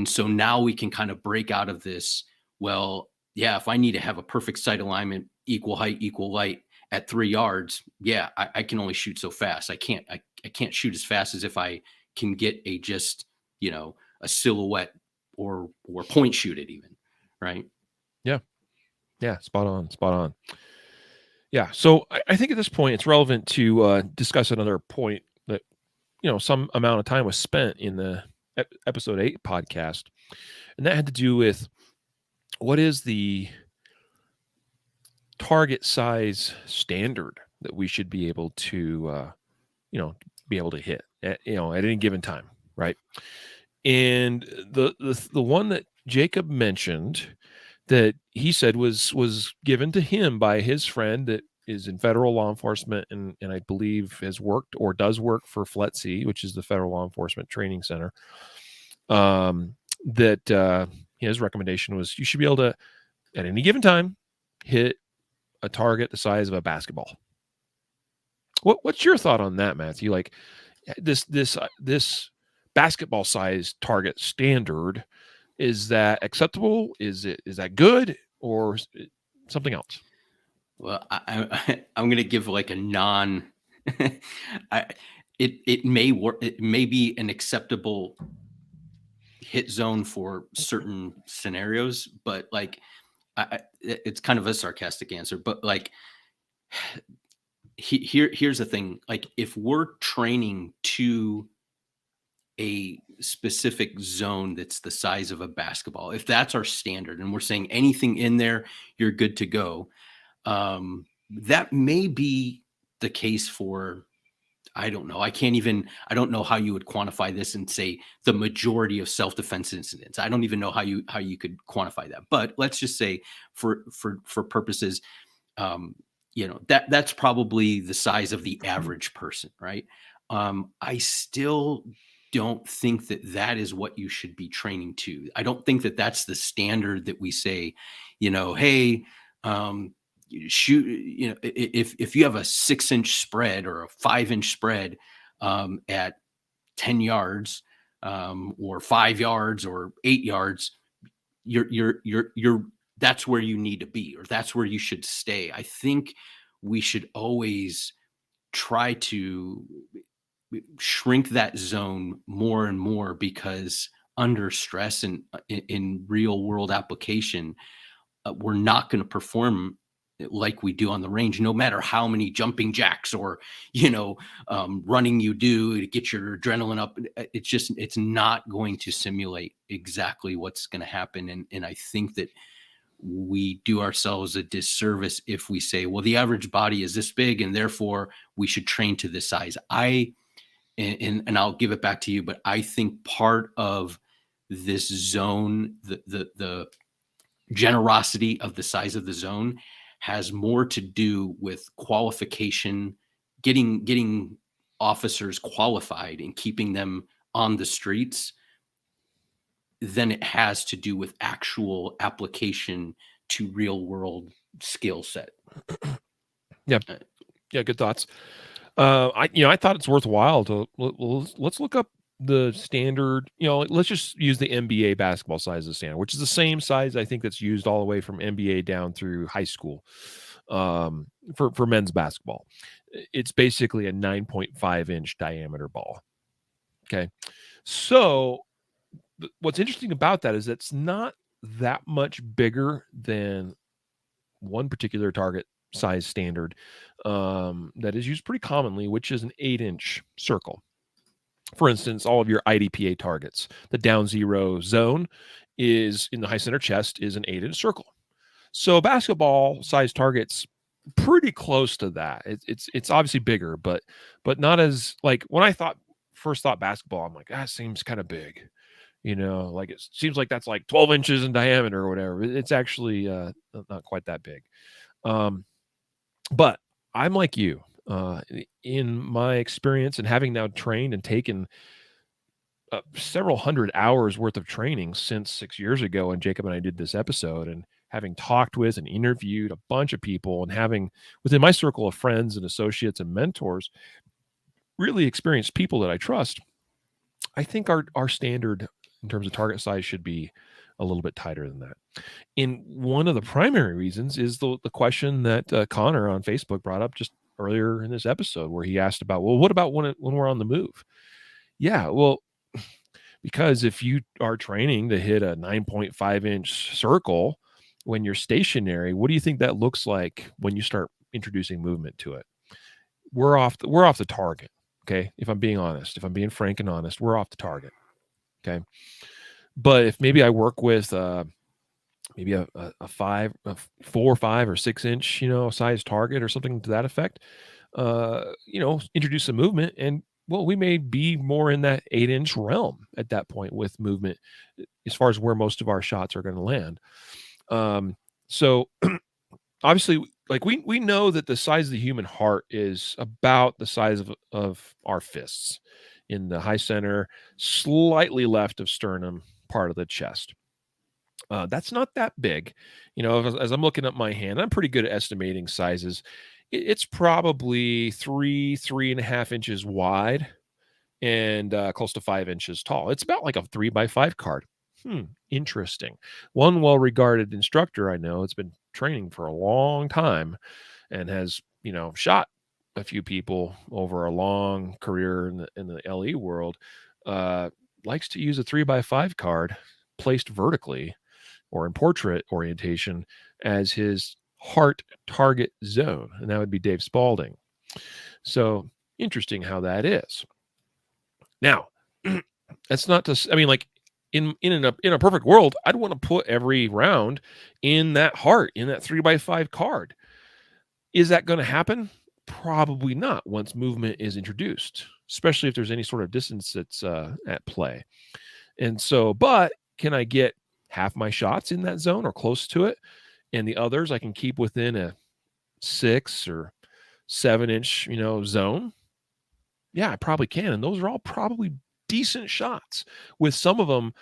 so now we can kind of break out of this. Well, yeah, if I need to have a perfect sight alignment, equal height, equal light at 3 yards, yeah, I can only shoot so fast. I can't shoot as fast as if I can get a silhouette or point shoot it even, right? Yeah, spot on. Yeah, so I think at this point it's relevant to discuss another point that, some amount of time was spent in the episode 8 podcast, and that had to do with what is the target size standard that we should be able to, hit at any given time, right? And the one that Jacob mentioned that he said was given to him by his friend that is in federal law enforcement and I believe has worked or does work for FLETC, which is the Federal Law Enforcement Training Center. His recommendation was you should be able to, at any given time, hit a target the size of a basketball. What's your thought on that, Matthew? Like this basketball size target standard, is that acceptable? Is that good, or something else? Well, I'm going to give like a it may work. It may be an acceptable hit zone for certain scenarios, but like it's kind of a sarcastic answer, but like, here's the thing. Like, if we're training to a specific zone that's the size of a basketball, if that's our standard and we're saying anything in there, you're good to go, that may be the case for, I don't know. I don't know how you would quantify this and say the majority of self-defense incidents. I don't even know how you could quantify that. But let's just say for purposes, that's probably the size of the average person, right? I still don't think that is what you should be training to. I don't think that that's the standard that we say, hey, shoot, if you have a 6-inch spread or a 5-inch spread at 10 yards or 5 yards or 8 yards, you're that's where you need to be, or that's where you should stay. I think we should always try to shrink that zone more and more, because under stress and in real world application, we're not going to perform like we do on the range, no matter how many jumping jacks or running you do to get your adrenaline up. It's not going to simulate exactly what's going to happen. And I think that we do ourselves a disservice if we say, well, the average body is this big and therefore we should train to this size. And I'll give it back to you, but I think part of this zone, the generosity of the size of the zone, has more to do with qualification, getting officers qualified and keeping them on the streets, than it has to do with actual application to real world skill set. Yeah. Good thoughts. I thought it's worthwhile to let's look up the standard. Let's just use the NBA basketball size as standard, which is the same size I think that's used all the way from NBA down through high school for men's basketball. It's basically a 9.5-inch diameter ball. Okay, so what's interesting about that is it's not that much bigger than one particular target size standard that is used pretty commonly, which is an 8-inch circle. For instance, all of your IDPA targets, the down zero zone is in the high center chest is an 8-inch circle. So basketball size targets pretty close to that. It's obviously bigger, but not as, like, when I first thought basketball, I'm like, that seems kind of big. Like it seems like that's like 12 inches in diameter or whatever. It's actually not quite that big. But I'm like you, in my experience and having now trained and taken several hundred hours worth of training since 6 years ago when Jacob and I did this episode, and having talked with and interviewed a bunch of people, and having within my circle of friends and associates and mentors, really experienced people that I trust, I think our standard in terms of target size should be a little bit tighter than that. And one of the primary reasons is the question that Connor on Facebook brought up just earlier in this episode, where he asked about, well, what about when we're on the move? Yeah, well, because if you are training to hit a 9.5-inch circle when you're stationary, what do you think that looks like when you start introducing movement to it? We're off the target. Okay, if I'm being honest, if I'm being frank and honest, we're off the target. Okay, but if maybe I work with maybe a 4 or 5 or 6-inch size target or something to that effect, introduce some movement, and well, we may be more in that 8-inch realm at that point with movement as far as where most of our shots are going to land. So obviously, like we know that the size of the human heart is about the size of our fists in the high center, slightly left of sternum, part of the chest. That's not that big. As I'm looking at my hand, I'm pretty good at estimating sizes. It's probably 3.5 inches wide and close to 5 inches tall. It's about like a 3x5 card. Interesting. One well-regarded instructor I know, it's been training for a long time and has, shot a few people over a long career in the LE world, likes to use a 3x5 card placed vertically or in portrait orientation as his heart target zone, and that would be Dave Spalding. So interesting how that is. Now, that's not to, I mean, like in a perfect world, I'd want to put every round in that heart, in that 3x5 card. Is that going to happen? Probably not once movement is introduced, especially if there's any sort of distance that's at play. And so, but can I get half my shots in that zone or close to it? And the others I can keep within a 6 or 7 inch, zone? Yeah, I probably can. And those are all probably decent shots, with some of them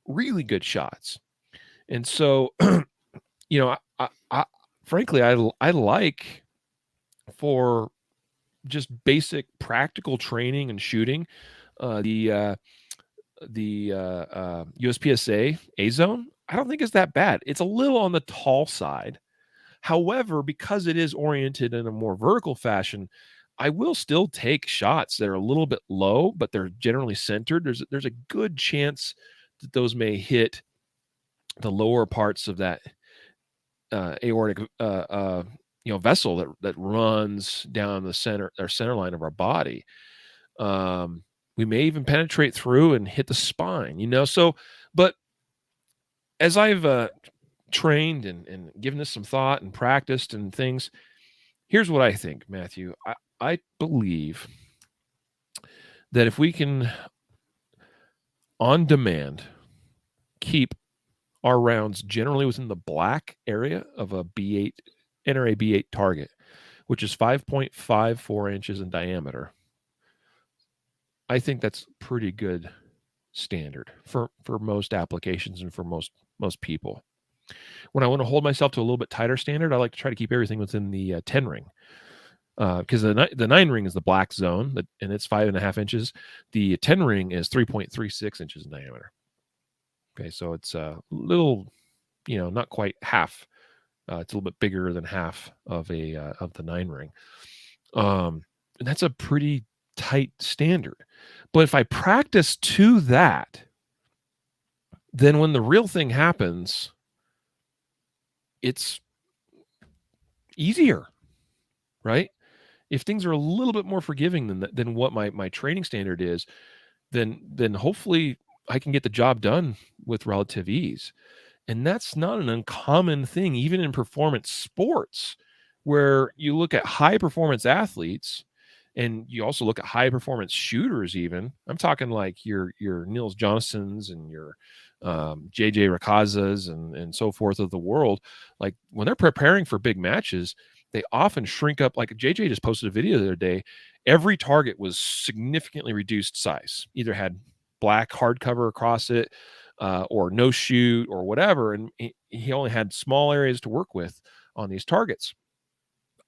really good shots. And so, I frankly, I like, for just basic practical training and shooting, the USPSA A zone. I don't think it's that bad. It's a little on the tall side. However, because it is oriented in a more vertical fashion, I will still take shots that are a little bit low, but they're generally centered. There's a good chance that those may hit the lower parts of that aortic vessel that runs down the center line of our body. We may even penetrate through and hit the spine. So, but as I've trained and given this some thought and practiced and things, here's what I think, Matthew. I believe that if we can, on demand, keep our rounds generally within the black area of a B8 NRA B8 target, which is 5.54 inches in diameter, I think that's pretty good standard for most applications and for most people. When I want to hold myself to a little bit tighter standard, I like to try to keep everything within the 10 ring. Because the 9 ring is the black zone, and it's 5.5 inches. The 10 ring is 3.36 inches in diameter. Okay, so it's a little, not quite half. It's a little bit bigger than half of the 9 ring, and that's a pretty tight standard. But if I practice to that, then when the real thing happens, it's easier, right? If things are a little bit more forgiving than what my training standard is, then hopefully I can get the job done with relative ease. And that's not an uncommon thing, even in performance sports, where you look at high performance athletes and you also look at high performance shooters. Even I'm talking like your Nils Johnsons and your JJ Rakazas and so forth of the world. Like when they're preparing for big matches, they often shrink up. Like JJ just posted a video the other day. Every target was significantly reduced size, either had black hardcover across it or no shoot or whatever. And he only had small areas to work with on these targets.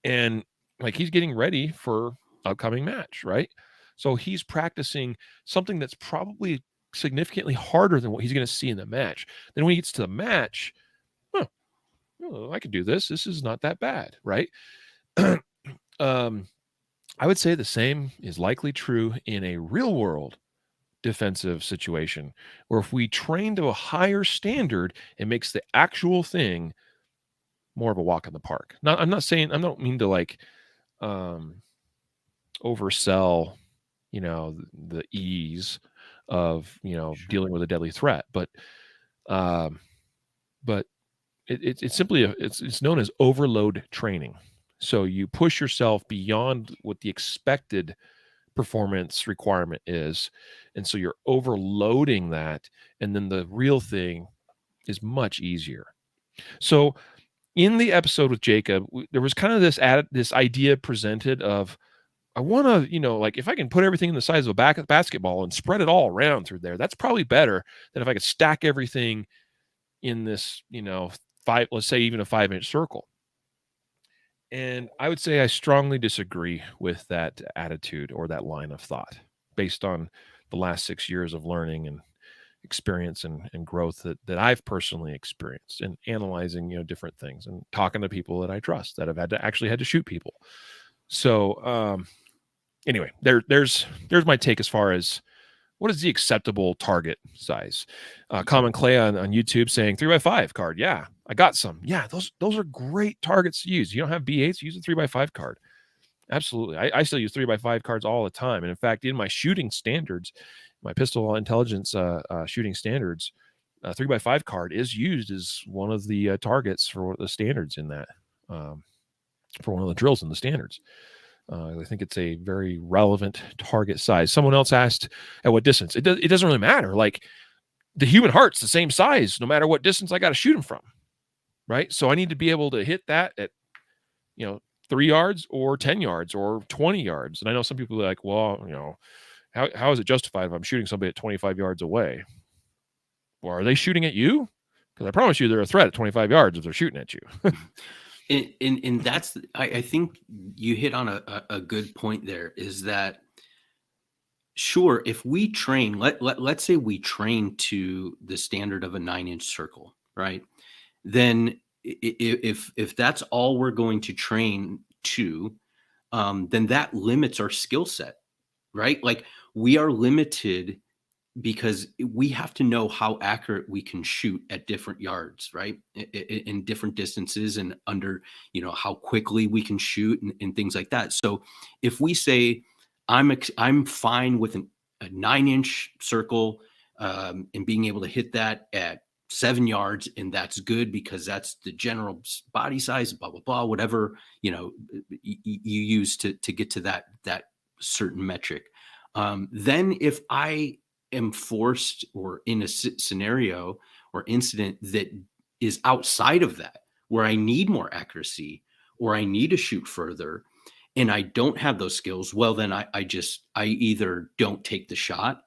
And like he's getting ready for upcoming match, right? So he's practicing something that's probably significantly harder than what he's going to see in the match. Then when he gets to the match, I can do this. This is not that bad, right? I would say the same is likely true in a real world defensive situation, where if we train to a higher standard, it makes the actual thing more of a walk in the park. Now, I don't mean to like oversell, the ease of, Sure. dealing with a deadly threat, but it's simply it's known as overload training. So you push yourself beyond what the expected performance requirement is, and so you're overloading that, and then the real thing is much easier. So in the episode with Jacob, there was kind of this idea presented of, I want to, like if I can put everything in the size of a basketball and spread it all around through there, that's probably better than if I could stack everything in this, let's say even a 5-inch circle. And I would say I strongly disagree with that attitude or that line of thought, based on the last 6 years of learning and experience and growth that I've personally experienced, and analyzing, different things and talking to people that I trust that have actually had to shoot people. So anyway, there's my take as far as what is the acceptable target size? Common Clay on YouTube saying 3x5 card. Yeah, I got some. Yeah, those are great targets to use. You don't have B8s, use a 3x5 card. Absolutely. I still use 3x5 cards all the time. And in fact, in my shooting standards, my pistol intelligence shooting standards, 3x5 card is used as one of the targets for the standards in that, for one of the drills in the standards. I think it's a very relevant target size. Someone else asked at what distance. It doesn't really matter. Like the human heart's the same size no matter what distance I got to shoot them from, right? So I need to be able to hit that at, 3 yards or 10 yards or 20 yards. And I know some people are like, well, how is it justified if I'm shooting somebody at 25 yards away? Well, are they shooting at you? Because I promise you they're a threat at 25 yards if they're shooting at you. And that's, I think you hit on a good point there, is that, sure, if we train, let's say we train to the standard of a 9-inch circle, right? Then if that's all we're going to train to, then that limits our skill set, right? Like we are limited because we have to know how accurate we can shoot at different yards, right? In different distances, and under, how quickly we can shoot, and things like that. So if we say I'm fine with a 9-inch circle, and being able to hit that at 7 yards, and that's good because that's the general body size, blah blah blah, whatever you use to get to that certain metric. Then if I am forced or in a scenario or incident that is outside of that, where I need more accuracy or I need to shoot further, and I don't have those skills, well, then I either don't take the shot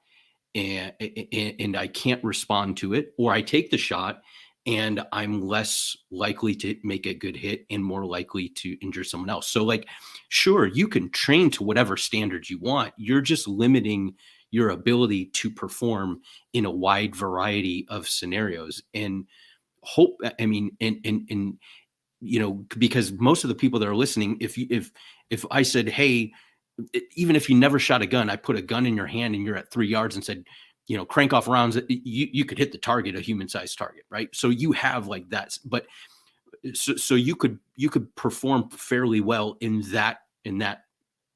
and I can't respond to it, or I take the shot and I'm less likely to make a good hit and more likely to injure someone else. So like, sure, you can train to whatever standards you want. You're just limiting your ability to perform in a wide variety of scenarios. And because most of the people that are listening, if I said, hey, even if you never shot a gun, I put a gun in your hand and you're at 3 yards and said, crank off rounds, you could hit the target, a human-sized target, right? So you have like that, but so you could perform fairly well in that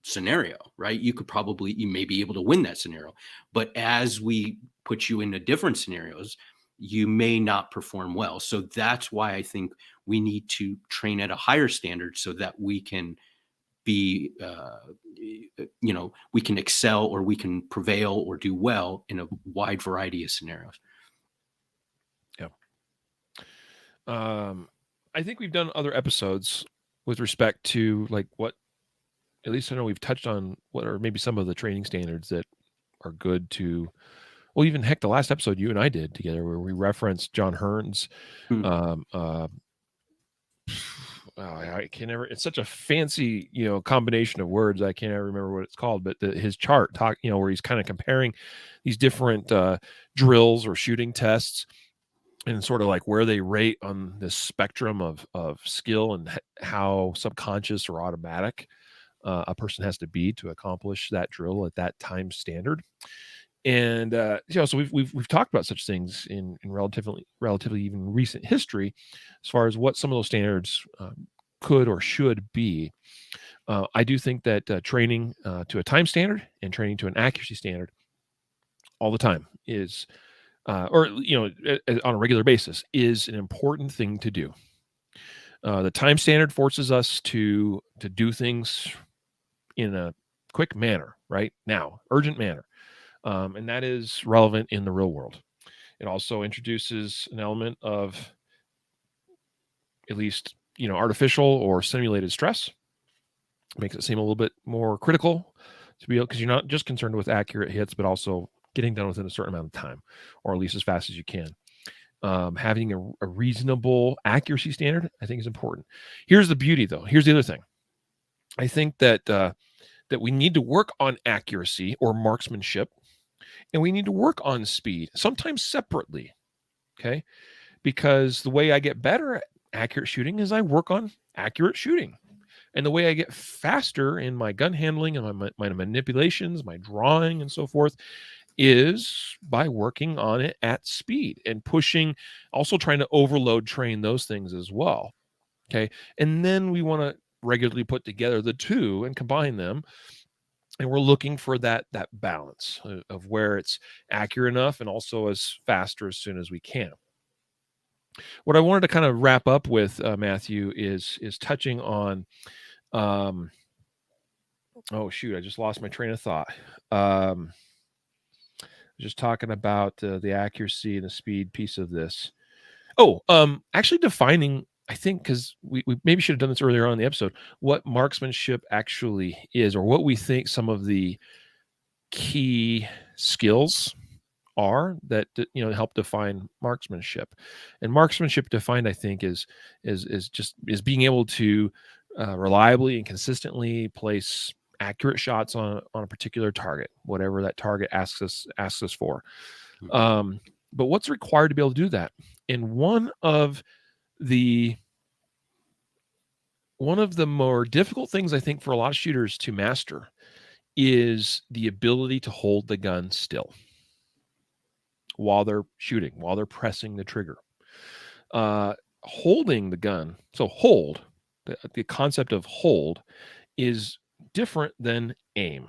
scenario, right? You may be able to win that scenario, but as we put you into different scenarios, you may not perform well. So that's why I think we need to train at a higher standard so that we can be, we can excel, or we can prevail or do well in a wide variety of scenarios. Yeah. I think we've done other episodes with respect to like what, at least I know we've touched on what are maybe some of the training standards that are good to, well, even heck, the last episode you and I did together where we referenced John Hearn's, I can never, it's such a fancy, combination of words. I can't ever remember what it's called, but his chart where he's kind of comparing these different drills or shooting tests and sort of like where they rate on this spectrum of skill and how subconscious or automatic a person has to be to accomplish that drill at that time standard. And so we've talked about such things in relatively even recent history, as far as what some of those standards could or should be. I do think that training to a time standard and training to an accuracy standard all the time is, on a regular basis, is an important thing to do. The time standard forces us to do things in a quick manner, right now, urgent manner. And that is relevant in the real world. It also introduces an element of at least, artificial or simulated stress. Makes it seem a little bit more critical to be able, because you're not just concerned with accurate hits, but also getting done within a certain amount of time, or at least as fast as you can. Having a reasonable accuracy standard, I think, is important. Here's the beauty, though. Here's the other thing. I think that we need to work on accuracy or marksmanship, and we need to work on speed, sometimes separately, okay? Because the way I get better at accurate shooting is I work on accurate shooting. And the way I get faster in my gun handling and my manipulations, my drawing and so forth, is by working on it at speed and pushing, also trying to overload train those things as well. Okay. And then we want to regularly put together the two and combine them. And we're looking for that balance of where it's accurate enough and also as faster as soon as we can. What I wanted to kind of wrap up with, Matthew, is touching on, oh shoot, I just lost my train of thought. Just talking about the accuracy and the speed piece of this. Oh, actually defining, I think, because we maybe should have done this earlier on in the episode, what marksmanship actually is, or what we think some of the key skills are that help define marksmanship. And marksmanship defined, I think, is being able to reliably and consistently place accurate shots on a particular target, whatever that target asks us for. But what's required to be able to do that? And one of the more difficult things, I think, for a lot of shooters to master is the ability to hold the gun still while they're shooting, while they're pressing the trigger. Holding the gun, so hold, the concept of hold is different than aim.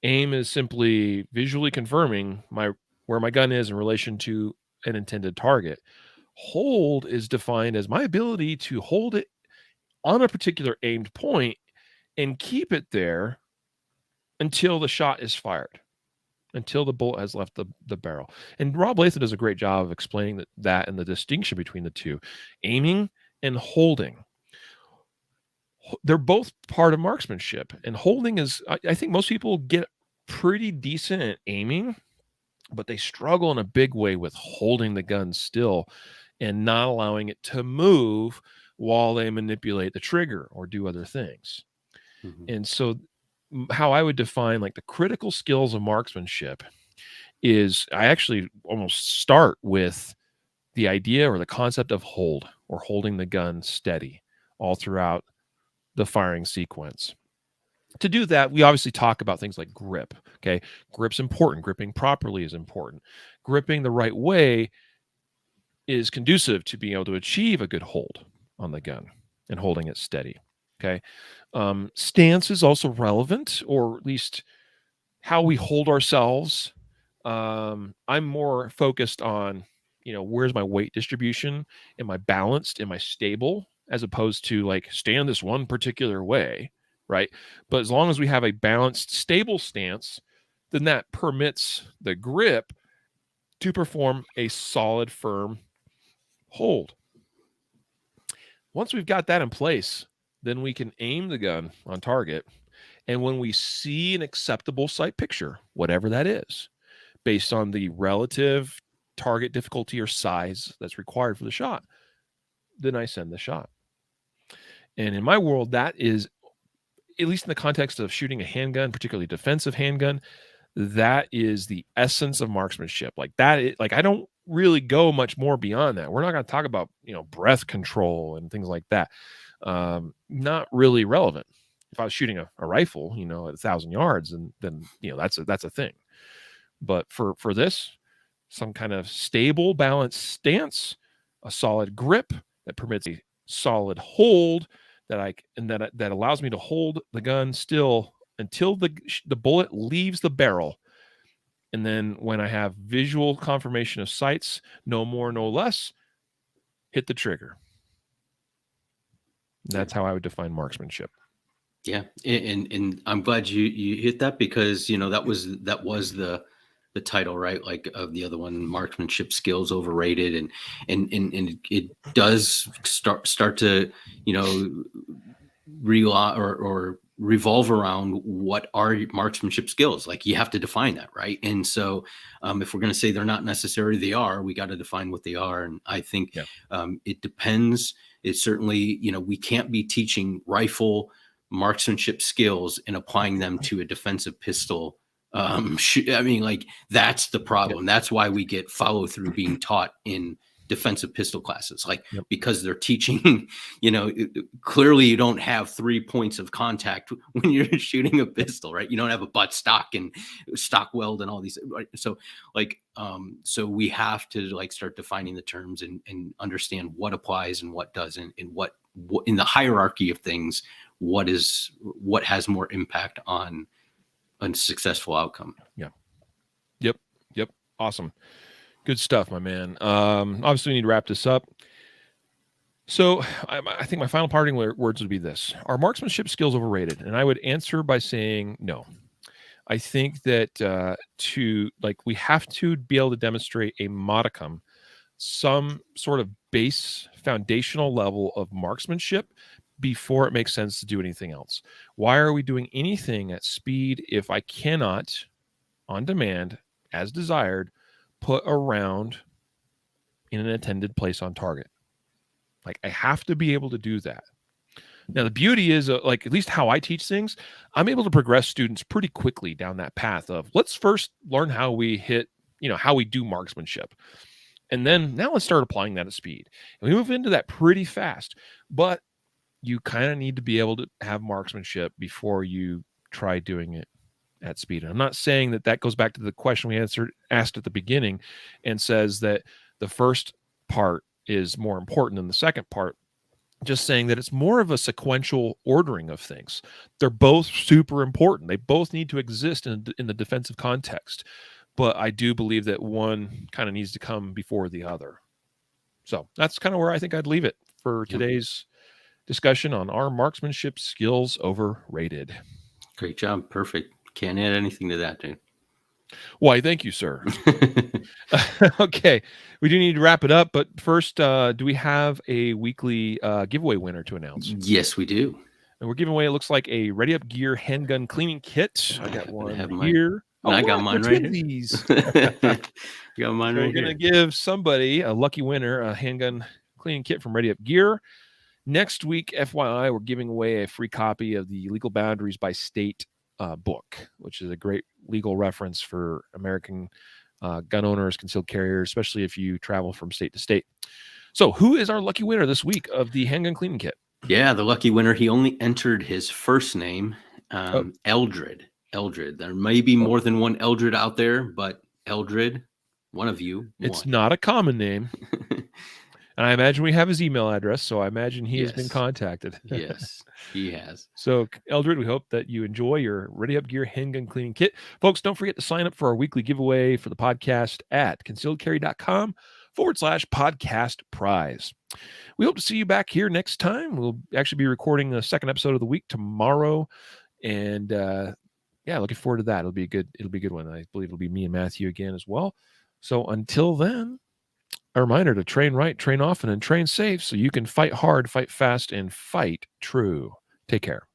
Aim is simply visually confirming where my gun is in relation to an intended target. Hold is defined as my ability to hold it on a particular aimed point and keep it there until the shot is fired, until the bullet has left the barrel. And Rob Latham does a great job of explaining that and the distinction between the two. Aiming and holding, they're both part of marksmanship. And holding is, I think most people get pretty decent at aiming, but they struggle in a big way with holding the gun still and not allowing it to move while they manipulate the trigger or do other things. And so how I would define like the critical skills of marksmanship is, I actually almost start with the idea or the concept of hold, or holding the gun steady all throughout the firing sequence. To do that, we obviously talk about things like grip. Okay. Grip's important. Gripping properly is important. Gripping the right way is conducive to being able to achieve a good hold on the gun and holding it steady. Okay. Stance is also relevant, or at least how we hold ourselves. I'm more focused on, where's my weight distribution? Am I balanced? Am I stable? As opposed to like stand this one particular way, right? But as long as we have a balanced, stable stance, then that permits the grip to perform a solid, firm hold. Once we've got that in place, then we can aim the gun on target. And when we see an acceptable sight picture, whatever that is, based on the relative target difficulty or size that's required for the shot, then I send the shot. And in my world, that is, at least in the context of shooting a handgun, particularly defensive handgun, that is the essence of marksmanship. Like that, like I don't really go much more beyond that. We're not going to talk about, breath control and things like that. Not really relevant. If I was shooting a rifle, at 1,000 yards, and then that's a thing. But for this, some kind of stable, balanced stance, a solid grip that permits a solid hold that allows me to hold the gun still until the bullet leaves the barrel. And then when I have visual confirmation of sights, no more, no less, hit the trigger. That's how I would define marksmanship. Yeah, and I'm glad you hit that, because that was the title, right? Like of the other one, Marksmanship Skills Overrated, and it does start to revolve around what are marksmanship skills. Like you have to define that, right? And so if we're going to say they're not necessary, they are. We got to define what they are. And I think it depends. It's certainly we can't be teaching rifle marksmanship skills and applying them to a defensive pistol. I mean, like that's the problem. That's why we get follow through being taught in defensive pistol classes, like Yep. because they're teaching, clearly you don't have 3 points of contact when you're shooting a pistol, right? You don't have a butt stock and stock weld and all these, right? So so we have to like start defining the terms and understand what applies and what doesn't, and what in the hierarchy of things, what has more impact on a successful outcome. Yeah. Yep. Awesome. Good stuff, my man. Obviously, we need to wrap this up. So I think my final parting words would be this. Are marksmanship skills overrated? And I would answer by saying no. I think that we have to be able to demonstrate a modicum, some sort of base foundational level of marksmanship before it makes sense to do anything else. Why are we doing anything at speed if I cannot, on demand, as desired, put a round in an intended place on target? Like, I have to be able to do that. Now, the beauty is, like, at least how I teach things, I'm able to progress students pretty quickly down that path of, let's first learn how we hit, how we do marksmanship. And then now let's start applying that at speed. And we move into that pretty fast. But you kind of need to be able to have marksmanship before you try doing it at speed. And I'm not saying that goes back to the question we asked at the beginning and says that the first part is more important than the second part. Just saying that it's more of a sequential ordering of things. They're both super important. They both need to exist in the defensive context. But I do believe that one kind of needs to come before the other. So that's kind of where I think I'd leave it for today's discussion on our marksmanship skills overrated. Great job. Perfect. Can't add anything to that, dude. Why, thank you, sir. Okay, we do need to wrap it up, but first, do we have a weekly giveaway winner to announce? Yes, we do. And we're giving away, it looks like, a Ready Up Gear handgun cleaning kit. I got one here. I got mine right here. These. Got mine right here. We're going to give somebody, a lucky winner, a handgun cleaning kit from Ready Up Gear. Next week, FYI, we're giving away a free copy of the Legal Boundaries by State book, which is a great legal reference for American gun owners, concealed carriers, especially if you travel from state to state. So who is our lucky winner this week of the handgun cleaning kit? Yeah, the lucky winner, he only entered his first name, Eldred. Eldred. There may be more than one Eldred out there, but Eldred, one of you. It's not a common name. And I imagine we have his email address, so I imagine he has been contacted. Yes, he has. So, Eldred, we hope that you enjoy your Ready Up Gear handgun cleaning kit. Folks, don't forget to sign up for our weekly giveaway for the podcast at concealedcarry.com/podcast prize. We hope to see you back here next time. We'll actually be recording the second episode of the week tomorrow. And looking forward to that. It'll be a good one. I believe it'll be me and Matthew again as well. So until then, a reminder to train right, train often, and train safe so you can fight hard, fight fast, and fight true. Take care.